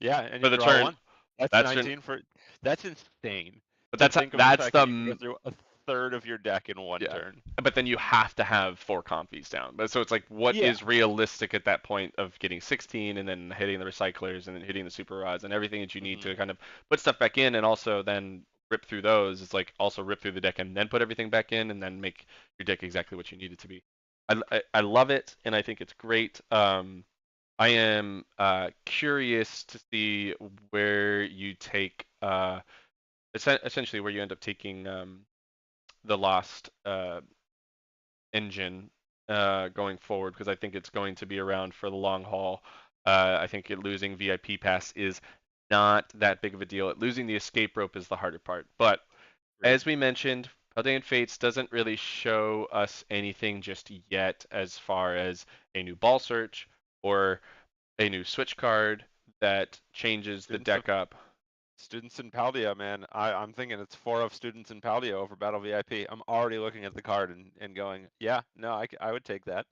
B: Yeah, and
A: for
B: you
A: the
B: draw
A: turn.
B: one. That's
A: That's your
B: 19 for that's insane
A: but
B: to think of the
A: that's
B: fact that
A: the
B: you can go through a third of your deck in one
A: Yeah.
B: turn.
A: But then you have to have 4 Comfies down. But so it's like, what
B: Yeah.
A: is realistic at that point of getting 16 and then hitting the recyclers and then hitting the super rods and everything that you need
B: Hmm.
A: to kind of put stuff back in, and also then rip through those. It's like also rip through the deck and then put everything back in and then make your deck exactly what you need it to be. I love it, and I think it's great. I am curious to see where you take essentially where you end up taking the Lost engine going forward, because I think it's going to be around for the long haul. I think losing VIP pass is not that big of a deal. Losing the escape rope is the harder part. But
B: Agreed.
A: as we mentioned, Paldean Fates doesn't really show us anything just yet as far as a new ball search or a new switch card that changes the
B: Students of
A: deck up.
B: Students in Paldea, man. I'm thinking it's 4 of Students in Paldea over Battle VIP. I'm already looking at the card and going, yeah, no, I would take that.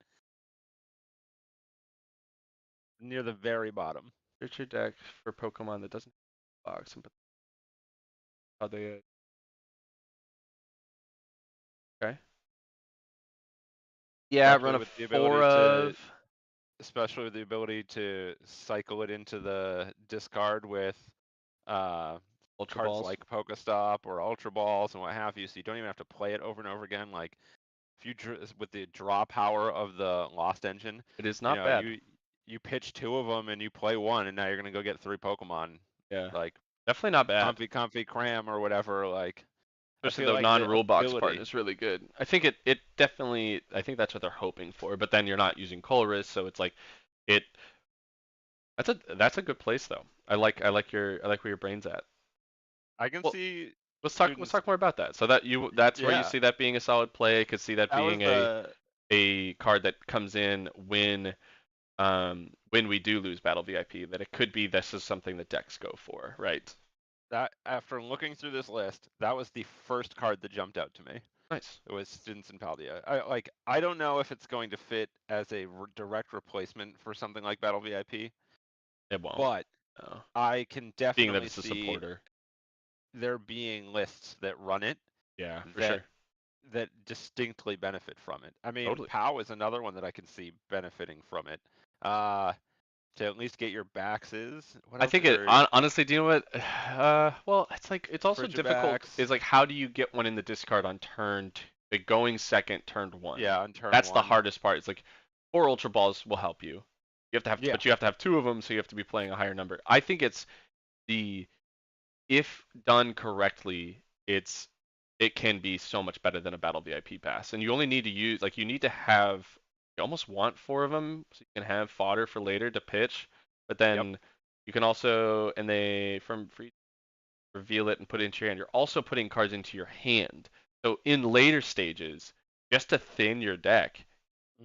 B: Near the very bottom.
A: Search your deck for Pokemon that doesn't have a box and put Paldea. Okay. Yeah, run
B: Especially
A: a
B: with the
A: four
B: ability to
A: of
B: especially with the ability to cycle it into the discard with uh,
A: Ultra
B: cards
A: Balls.
B: like Pokestop or Ultra Balls and what have you, so you don't even have to play it over and over again. Like if you with the draw power of the Lost Engine,
A: It is not bad.
B: you pitch 2 of them and you play one, and now you're gonna go get 3 Pokemon.
A: Yeah.
B: Like
A: Definitely not bad.
B: comfy cram or whatever. Like, I
A: Especially
B: feel
A: the
B: like the
A: non-rule box part
B: ability.
A: is really good. I think it definitely, I think that's what they're hoping for. But then you're not using colorist, so it's like it. That's a good place though. I like where your brain's at.
B: I can
A: Well,
B: see
A: let's
B: students.
A: talk more about that. So that's where you
B: Yeah,
A: see that being a solid play. I could see that
B: that was
A: being
B: the
A: a card that comes in when we do lose Battle VIP, that it could be this is something that decks go for, right?
B: that after looking through this list, that was the first card that jumped out to me.
A: Nice.
B: It was Students in Paldea. I don't know if it's going to fit as a direct replacement for something like Battle VIP,
A: It won't.
B: but
A: No.
B: I can
A: Being that
B: definitely
A: it's a
B: see
A: supporter.
B: there being lists that run it
A: Yeah, for
B: that
A: sure.
B: that distinctly benefit from it. I mean,
A: Totally.
B: POW is another one that I can see benefiting from it. Uh, to at least get your baxes. What
A: I
B: else
A: think
B: are there?
A: honestly, do you know what? Well, it's like it's also difficult.
B: Frigibax.
A: Is like how do you get one in the discard on like going second, turned one?
B: Yeah, on turn
A: That's the
B: one.
A: hardest part. It's like 4 Ultra Balls will help you. You have to have,
B: Yeah.
A: but you have to have two of them, so you have to be playing a higher number. I think it's the if done correctly, it can be so much better than a Battle VIP pass. And you only need to use like you need to have you almost want 4 of them so you can have fodder for later to pitch. But
B: Yep.
A: then you can also and they from free reveal it and put it into your hand. You're also putting cards into your hand. So in later stages, just to thin your deck,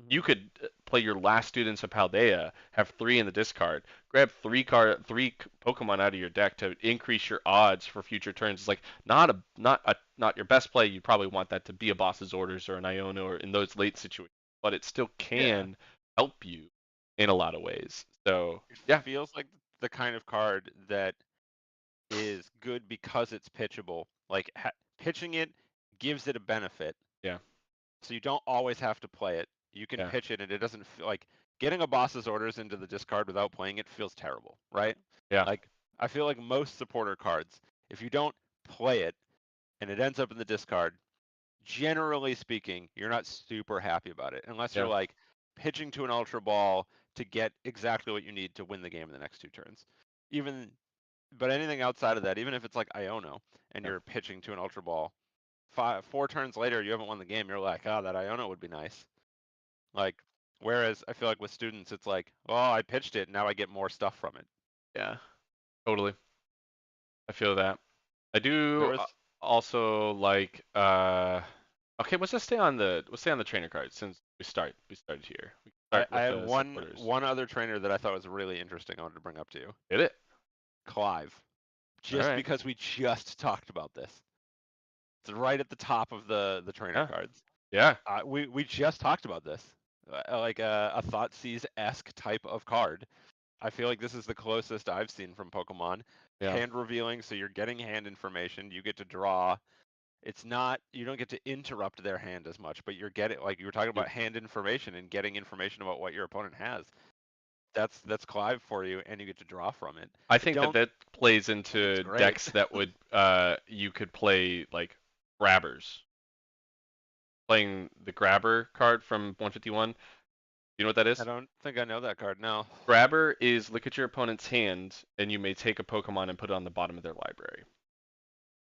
A: you
B: Hmm.
A: could play your last Students of Paldea, have 3 in the discard, grab 3 Pokemon out of your deck to increase your odds for future turns. It's like not your best play. You probably want that to be a Boss's Orders or an Iona or in those late situations, but it still
B: Yeah.
A: can help you in a lot of ways. So
B: It
A: yeah,
B: feels like the kind of card that is good because it's pitchable. Like pitching it gives it a benefit,
A: yeah,
B: so you don't always have to play it. You can
A: yeah,
B: pitch it, and it doesn't feel like getting a boss's orders into the discard without playing it feels terrible, right?
A: yeah,
B: Like I feel like most supporter cards, if you don't play it and it ends up in the discard, generally speaking, you're not super happy about it unless you're
A: yeah,
B: like pitching to an Ultra Ball to get exactly what you need to win the game in the next 2 turns. Even but anything outside of that, even if it's like Iono and
A: yeah.
B: you're pitching to an Ultra Ball, 4 turns later you haven't won the game, you're like, oh, that Iono would be nice. Like, whereas I feel like with students, it's like, oh, I pitched it, now I get more stuff from it.
A: Yeah, totally. I feel that. I
B: There
A: do
B: was,
A: also like okay, let's stay on the trainer card since we started here. We can start
B: I
A: with
B: had
A: the
B: one
A: supporters.
B: one other trainer that I thought was really interesting. I wanted to bring up to you,
A: Hit it.
B: Clive,
A: All
B: just
A: right.
B: because we just talked about this. It's right at the top of the trainer
A: Yeah.
B: cards.
A: Yeah.
B: We just talked about this, like a Thoughtseize esque type of card. I feel like this is the closest I've seen from Pokemon.
A: Yeah.
B: Hand revealing, so you're getting hand information. You get to draw. It's not you don't get to interrupt their hand as much, but you're getting like you were talking
A: You,
B: about hand information and getting information about what your opponent has. That's Clive for you, and you get to draw from it.
A: I
B: I
A: think
B: don't
A: that plays
B: think it's
A: into
B: great.
A: decks that would you could play like grabbers. Playing the grabber card from 151. You know what that
B: I
A: is?
B: don't think I know that card. No.
A: Grabber is look at your opponent's hand and you may take a Pokemon and put it on the bottom of their library.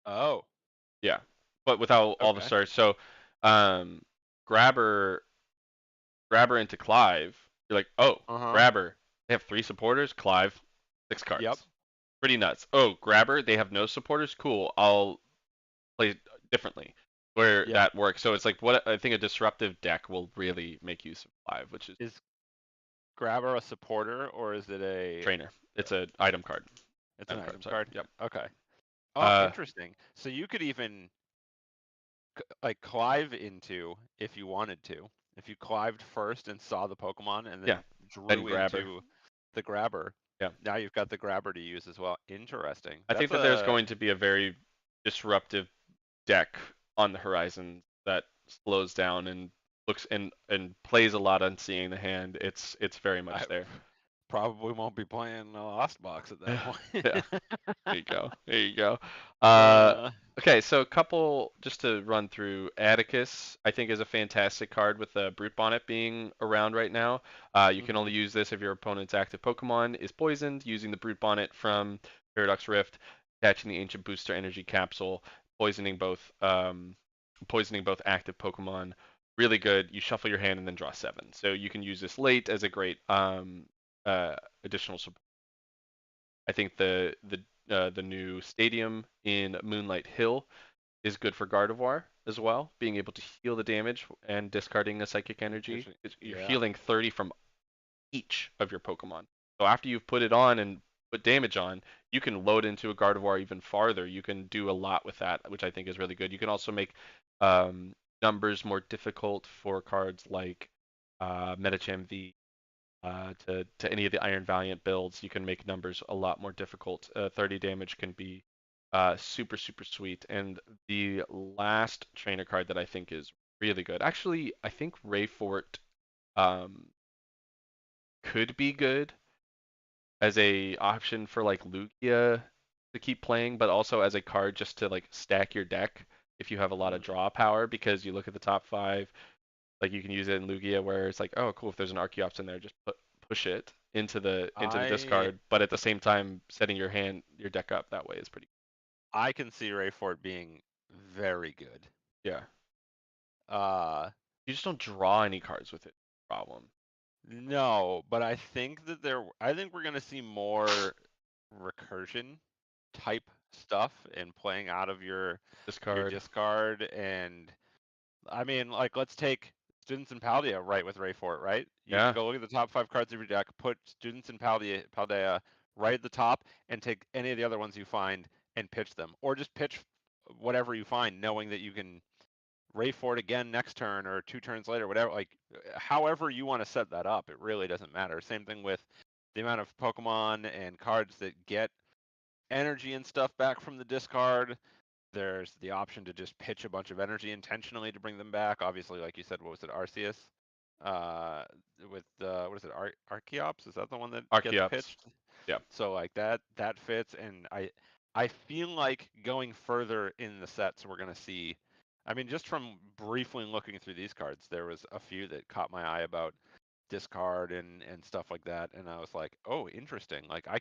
B: Oh,
A: Yeah, but without all the
B: okay.
A: stars. So, um, grabber, grabber into Clive. You're like, oh,
B: Uh huh.
A: grabber. They have 3 supporters. Clive, six
B: Yep.
A: cards. Pretty nuts. Oh, grabber. They have no supporters. Cool. I'll play differently where
B: Yep.
A: that works. So it's like what I think a disruptive deck will really make use of Clive, which is
B: Is Grabber a supporter or is it a?
A: trainer. It's an item card.
B: It's an
A: Item card.
B: item
A: Sorry.
B: card.
A: Yep.
B: Okay. Oh,
A: Uh,
B: interesting. So you could even like Clive into if you wanted to. If you clived first and saw the Pokemon and
A: yeah.
B: then
A: Then
B: drew
A: grabber.
B: into the grabber,
A: Yeah.
B: now you've got the grabber to use as well. Interesting.
A: I think
B: That's
A: that there's
B: a
A: going to be a very disruptive deck on the horizon that slows down and looks and plays a lot on seeing the hand. It's very
B: I
A: much there.
B: probably won't be playing Lost Box at that point.
A: Yeah, there you go. There you go. Uh,
B: uh,
A: okay, so a couple just to run through. Atticus, I think, is a fantastic card with the Brute Bonnet being around right now. You can only
B: mhm.
A: use this if your opponent's active Pokemon is poisoned using the Brute Bonnet from Paradox Rift. catching the ancient booster energy capsule, poisoning both active Pokemon. Really good. You shuffle your hand and then draw 7. So you can use this late as a great additional support. I think the new stadium in Moonlight Hill is good for Gardevoir as well, being able to heal the damage and discarding a psychic energy. You're
B: Yeah.
A: healing 30 from each of your Pokemon. So after you've put it on and put damage on, you can load into a Gardevoir even farther. You can do a lot with that, which I think is really good. You can also make numbers more difficult for cards like Medicham V. To any of the Iron Valiant builds, you can make numbers a lot more difficult. 30 damage can be super, super sweet. And the last trainer card that I think is really good. Actually, I think Rayfort um, could be good as a option for like Lugia to keep playing, but also as a card just to like stack your deck if you have a lot of
B: Mhm.
A: draw power, because you look at the top 5, like you can use it in Lugia where it's like, oh cool, if there's an Archeops in there, just push it into the
B: I
A: discard, but at the same time setting your deck up that way is pretty.
B: I can see Rayfort being very good.
A: Yeah.
B: Uh,
A: You just don't draw any cards with it. Problem.
B: no, but I think we're gonna see more recursion type stuff and playing out of your
A: Discard.
B: discard. And I mean, like, let's take Students in Paldea right with Rayfort, right? You can
A: Yeah.
B: go look at the top 5 cards of your deck, put Students in Paldea right at the top, and take any of the other ones you find and pitch them, or just pitch whatever you find, knowing that you can Rayfort again next turn or 2 turns later, whatever. Like, however you want to set that up, it really doesn't matter. Same thing with the amount of Pokemon and cards that get energy and stuff back from the discard. There's the option to just pitch a bunch of energy intentionally to bring them back. Obviously, like you said, what was it, Arceus? Uh, with what is it, Archeops? Is that the one that gets
A: Archeops.
B: pitched?
A: Yeah.
B: So like that fits, and I feel like going further in the sets, we're gonna see. I mean, just from briefly looking through these cards, there was a few that caught my eye about discard and stuff like that, and I was like, oh, interesting. Like I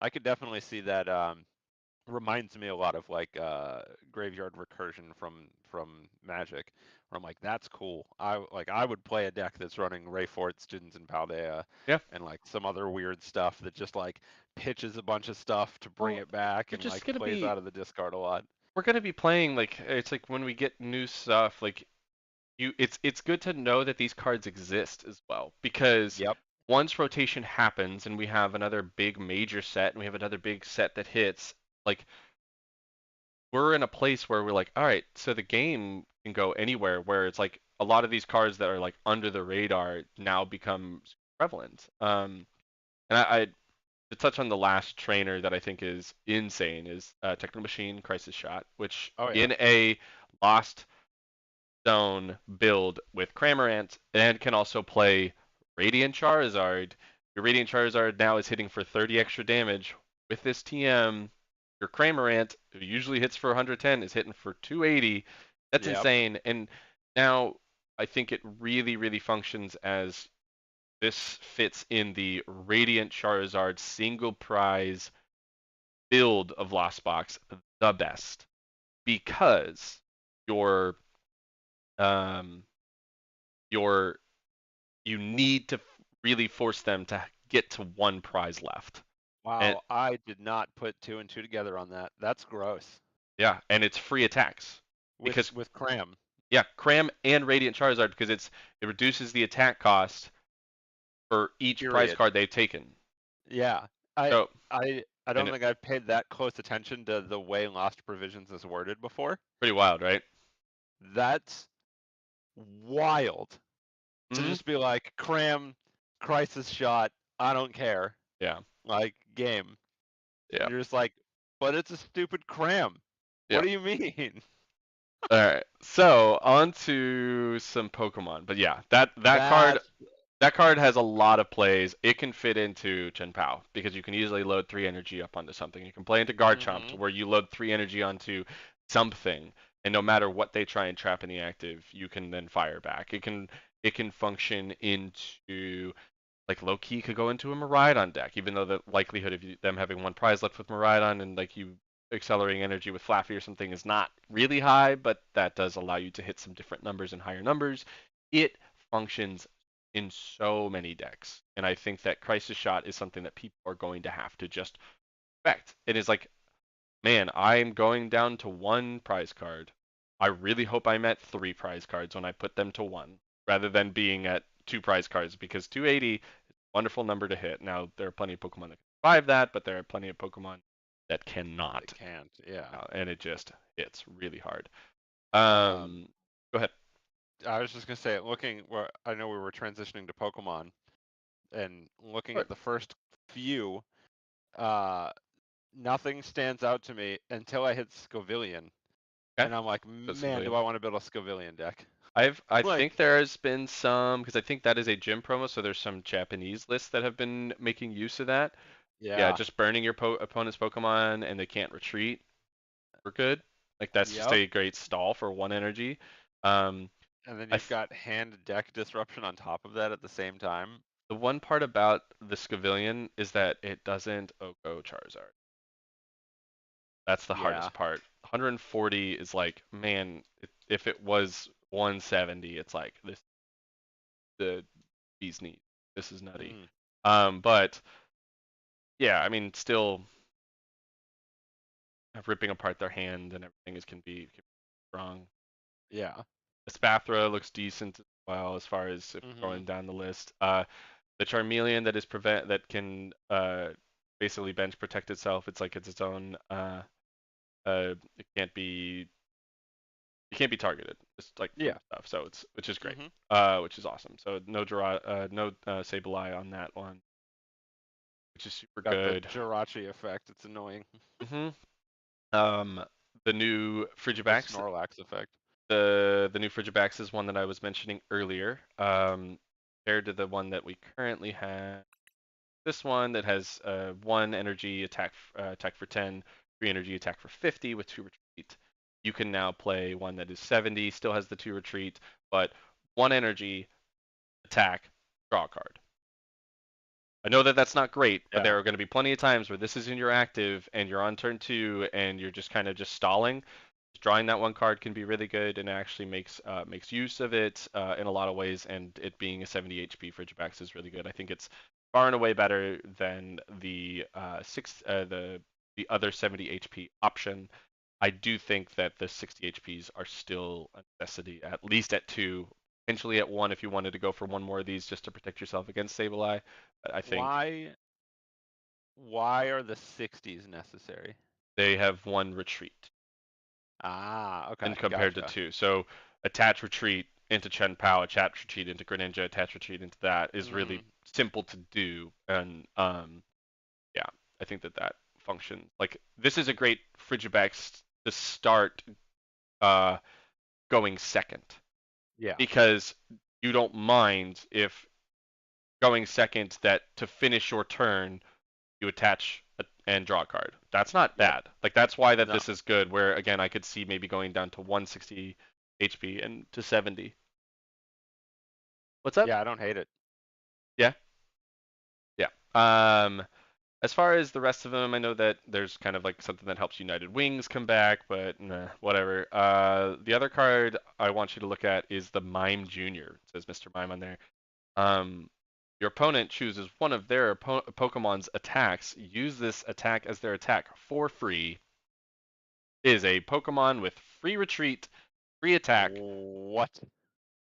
B: could definitely see that. Reminds me a lot of like graveyard recursion from Magic, where I'm like, that's cool. I would play a deck that's running Rayfort, Students in Paldea,
A: Yeah.
B: and like some other weird stuff that just like pitches a bunch of stuff to bring
A: Well,
B: it back
A: we're
B: and
A: just
B: like
A: gonna
B: plays
A: be
B: out of the discard a lot.
A: we're gonna be playing like it's like when we get new stuff, like it's good to know that these cards exist as well, because
B: Yep.
A: once rotation happens and we have another big major set and we have another big set that hits, like we're in a place where we're like, all right, so the game can go anywhere, where it's like a lot of these cards that are like under the radar now become prevalent. And to touch on the last trainer that I think is insane is Techno Machine Crisis Shot, which
B: Oh yeah.
A: in a Lost Zone build with Cramorant and can also play Radiant Charizard. Your Radiant Charizard now is hitting for 30 extra damage. With this TM, your Cramorant, who usually hits for 110, is hitting for 280. That's
B: Yep.
A: insane. And now I think it really, really functions as this fits in the Radiant Charizard single prize build of Lost Box the best, because your um your you need to really force them to get to one prize left. And
B: Wow, I did not put 2 and 2 together on that. That's gross.
A: yeah, and it's free attacks because
B: With Cram.
A: yeah, Cram and Radiant Charizard, because it reduces the attack cost for each prize
B: Period.
A: card they've taken.
B: Yeah. I
A: So
B: I
A: and
B: don't think I've paid that close attention to the way Lost Provisions is worded before.
A: pretty wild, right?
B: That's wild to
A: Hmm.
B: just be like, cram, crisis shot, I don't care.
A: Yeah,
B: Like, game.
A: yeah,
B: And you're just like, but it's a stupid cram.
A: yeah.
B: What do you mean?
A: All right, so on to some Pokemon. But yeah, that card
B: That's
A: that card has a lot of plays. It can fit into Chen Pao because you can easily load 3 energy up onto something. You can play into Garchomp to
B: mm-hmm.
A: where you load 3 energy onto something, and no matter what they try and trap in the active, you can then fire back. It can function into, like, low key could go into a Miraidon deck, even though the likelihood of them having one prize left with Miraidon and like you accelerating energy with Flaffy or something is not really high, but that does allow you to hit some different numbers and higher numbers. It functions in so many decks, and I think that Crisis Shot is something that people are going to have to just respect. It is like, man, I'm going down to one prize card. I really hope I'm at three prize cards when I put them to one, rather than being at two prize cards, because 280 is a wonderful number to hit. Now, there are plenty of Pokemon that can survive that, but there are plenty of Pokemon that
B: It
A: cannot,
B: can't. Yeah.
A: and it just hits really hard.
B: Um,
A: Go ahead.
B: I was just gonna say, looking. Well, I know we were transitioning to Pokemon, and looking
A: Sure.
B: at the first few, uh, nothing stands out to me until I hit Scovillian,
A: Okay.
B: and I'm like,
A: So
B: man, do
A: civilian.
B: I want to build a Scovillian deck?
A: I
B: Like,
A: think there has been some, because I think that is a gym promo, so there's some Japanese lists that have been making use of that. Yeah,
B: yeah,
A: just burning your opponent's Pokemon and they can't retreat. We're good. Like that's just
B: yep.
A: a great stall for one energy. Um,
B: And then
A: I
B: you've got hand deck disruption on top of that at the same time.
A: the one part about the Scavillion is that it doesn't Oko Charizard. That's the
B: Yeah.
A: hardest part. 140 is like, man, if it was 170, it's like this the bee's knees. This is nutty.
B: Hmm.
A: But yeah, I mean, still ripping apart their hand and everything can be strong.
B: Yeah.
A: Espathra looks decent as well as far as if
B: Hmm.
A: going down the list. The Charmeleon that can basically bench protect itself. It's like it's its own. It can't be targeted. It's like
B: Yeah.
A: stuff. So it's which is great.
B: Hmm.
A: Which is awesome. So no Sableye on that one, which is super
B: Got the
A: good.
B: Jirachi effect. It's annoying.
A: hmm Um, the new
B: The
A: Frigibax
B: Snorlax effect.
A: the new Frigibax is one that I was mentioning earlier. Compared to the one that we currently have, this one that has one energy attack for 10, three energy attack for 50 with two retreat. You can now play one that is 70, still has the two retreat, but one energy attack, draw a card. I know that that's not great, but
B: Yeah.
A: there are going to be plenty of times where this is in your active and you're on turn two and you're just kind of just stalling. Drawing that one card can be really good and actually makes use of it in a lot of ways. And it being a 70 HP Frigibax is really good. I think it's far and away better than the other 70 HP option. I do think that the 60 HPs are still a necessity, at least at two, potentially at one if you wanted to go for one more of these just to protect yourself against Sableye. But I think
B: Why? Why are the 60s necessary?
A: they have one retreat
B: Ah, okay,
A: and compared to
B: gotcha.
A: two. So attach retreat into Chen Pao, attach retreat into Greninja, attach retreat into that is really
B: Hmm.
A: simple to do. And yeah, I think that function like this is a great Frigibax to start uh, going second
B: Yeah.
A: because you don't mind if going second that to finish your turn you attach and draw a card. That's not
B: Yep.
A: bad. Like that's why that
B: No.
A: this is good. Where again, I could see maybe going down to 160 HP and to 70. What's up?
B: Yeah, I don't hate it.
A: Yeah, yeah. As far as the rest of them, I know that there's kind of like something that helps United Wings come back, but nah, whatever. The other card I want you to look at is the Mime Junior. It says Mr. Mime on there. Um, your opponent chooses one of their Pokemon's attacks. Use this attack as their attack for free is a Pokemon with free retreat, free attack,
B: What?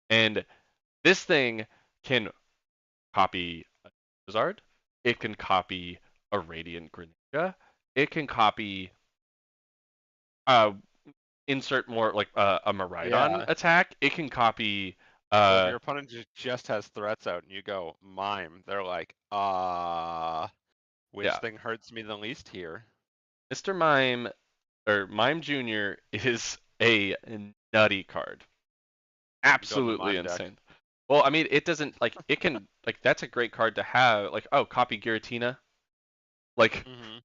A: and this thing can copy a Charizard. It can copy a Radiant Greninja. It can copy uh insert more like a Miraidon
B: Yeah.
A: attack. It can copy
B: So if
A: uh
B: your opponent just has threats out and you go mime, they're like, which
A: yeah.
B: thing hurts me the least here?
A: Mr. Mime or Mime Junior is a nutty card.
B: I'm going the
A: Absolutely
B: mime deck.
A: insane. Well, I mean, it doesn't like it can like that's a great card to have. Like, oh, copy Giratina. Like,
B: Hmm.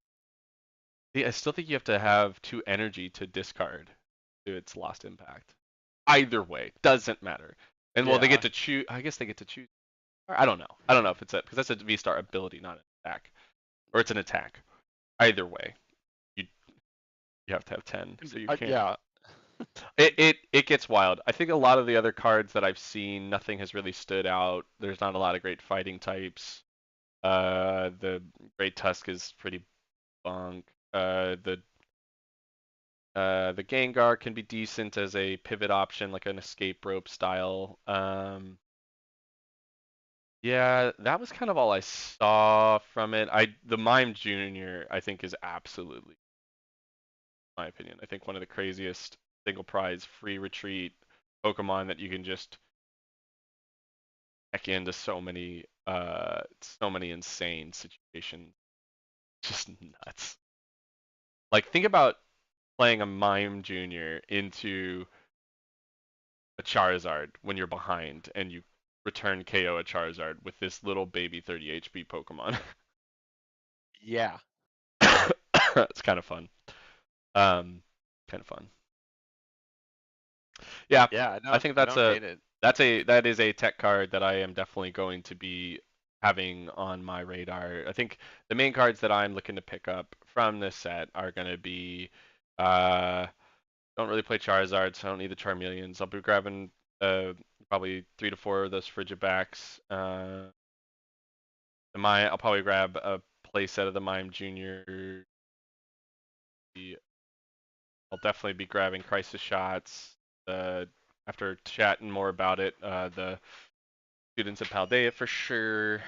A: I still think you have to have two energy to discard to its lost impact. Either way, doesn't matter. And well, they get
B: Yeah.
A: to choose. I guess they get to choose. I don't know. I don't know if it's a because that's a V star ability, not an attack, or it's an attack. Either way, you. You have to have 10, so you
B: I,
A: can't.
B: yeah,
A: It gets wild. I think a lot of the other cards that I've seen, nothing has really stood out. There's not a lot of great fighting types. The Great Tusk is pretty bunk. The Gengar can be decent as a pivot option, like an escape rope style. Yeah, that was kind of all I saw from it. The Mime Junior, I think, is absolutely, in my opinion, I think one of the craziest single prize free retreat Pokemon that you can just back into so many insane situations. Just nuts. Like think about playing a Mime Junior into a Charizard when you're behind and you return KO a Charizard with this little baby 30 HP Pokemon.
B: yeah,
A: It's kind of fun. Um, kind of fun. Yeah,
B: yeah.
A: I think
B: I don't hate it.
A: that is a tech card that I am definitely going to be having on my radar. I think the main cards that I'm looking to pick up from this set are going to be uh don't really play Charizard, so I don't need the Charmeleons. I'll be grabbing probably 3 to 4 of those Frigibacks. I'll probably grab a playset of the Mime Junior. I'll definitely be grabbing Crisis Shots. After chatting more about it, the students of Paldea for sure.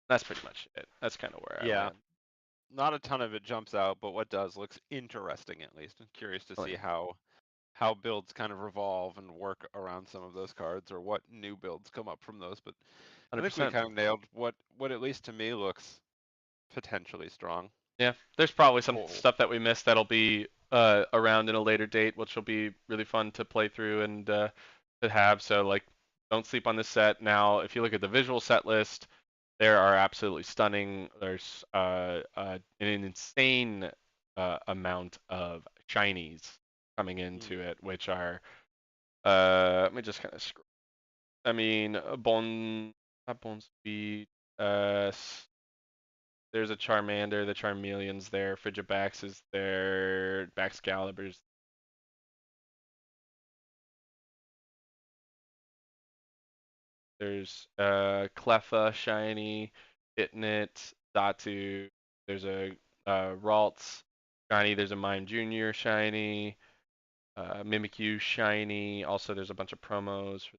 A: That's pretty much it. That's kind of where I
B: Yeah,
A: land.
B: not a ton of it jumps out, but what does looks interesting at least. I'm curious to
A: Oh,
B: see
A: yeah.
B: how builds kind of revolve and work around some of those cards, or what new builds come up from those. But I think we
A: 100%.
B: kind of nailed what at least to me looks potentially strong.
A: Yeah, there's probably some
B: Oh,
A: stuff that we missed that'll be around in a later date, which will be really fun to play through and to have. So like, don't sleep on this set. Now, if you look at the visual set list, there are absolutely stunning. There's an insane amount of shinies coming
B: mm,
A: into it, which are let me just kind of scroll. I mean, not Bone Speed. There's a Charmander, the Charmeleon's there, Frigibax is there, Baxcalibur's. There's Cleffa, Shiny, Hitnit, Datu. There's a Ralts, Shiny. There's a Mime Junior, Shiny. Mimikyu, Shiny. Also, there's a bunch of promos for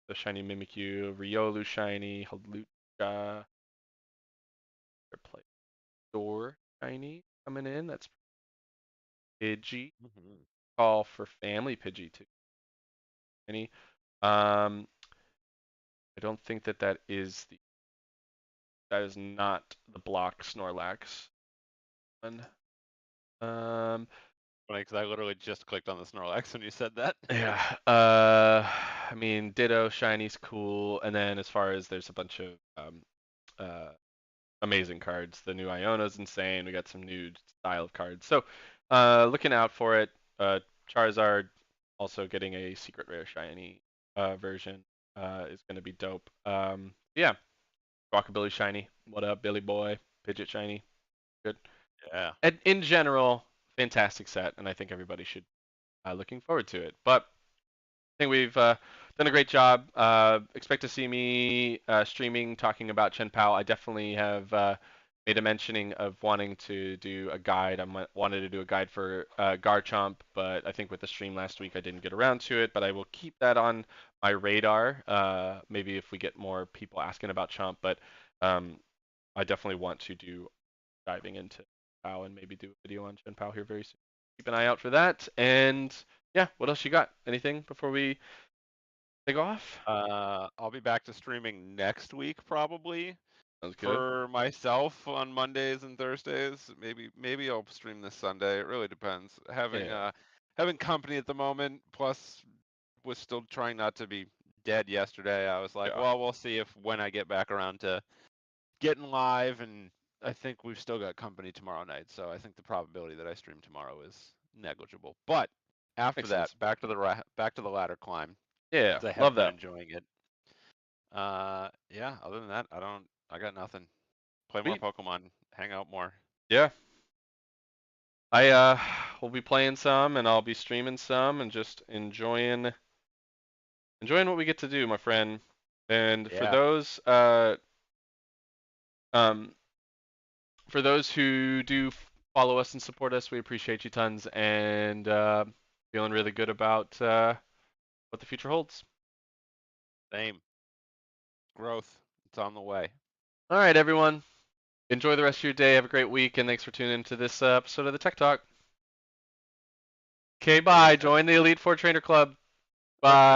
A: the Shiny Mimikyu, Riolu, Shiny, Halucha, Play Store, Shiny coming in. That's Pidgey.
B: mhm.
A: Call for Family Pidgey too. Any? Um, I don't think that is not the block Snorlax one. Um,
B: Funny because I literally just clicked on the Snorlax when you said that.
A: yeah. I mean, Ditto, Shiny's cool, and then as far as there's a bunch of uh, amazing cards. The new Iono's insane. We got some new style of cards. So, looking out for it. Charizard also getting a secret rare shiny version is going to be dope. Yeah, Rockabilly shiny. What up, Billy Boy? Pidgeot shiny. Good.
B: Yeah.
A: And in general, fantastic set, and I think everybody should looking forward to it. But I think we've done a great job. Expect to see me streaming, talking about Chen Pao. I definitely have made a mentioning of wanting to do a guide. Wanted to do a guide for Garchomp, but I think with the stream last week, I didn't get around to it. But I will keep that on my radar. Maybe if we get more people asking about Chomp, but um, I definitely want to do diving into Pao and maybe do a video on Chen Pao here very soon. Keep an eye out for that. And yeah, what else you got? Anything before we take off?
B: I'll be back to streaming next week probably.
A: Sounds good.
B: For myself on Mondays and Thursdays. Maybe I'll stream this Sunday. It really depends.
A: Yeah.
B: Having company at the moment, plus was still trying not to be dead yesterday. I was like,
A: Yeah.
B: well, we'll see if when I get back around to getting live, and I think we've still got company tomorrow night, so I think the probability that I stream tomorrow is negligible. But after
A: Makes
B: that,
A: sense.
B: back to the ladder climb,
A: Yeah.
B: because I have
A: Love
B: been
A: that.
B: enjoying it. Yeah. Other than that, I got nothing. Play more
A: Sweet.
B: Pokemon, hang out more.
A: Yeah. I we'll be playing some, and I'll be streaming some, and just enjoying what we get to do, my friend. And
B: Yeah.
A: um, for those who do follow us and support us, we appreciate you tons, and feeling really good about what the future holds.
B: Same. Growth. It's on the way.
A: All right, everyone. Enjoy the rest of your day. Have a great week, and thanks for tuning into this episode of the Tech Talk. Okay, bye.
B: Peace.
A: Join the Elite Four Trainer Club.
B: Thank you.
A: Bye.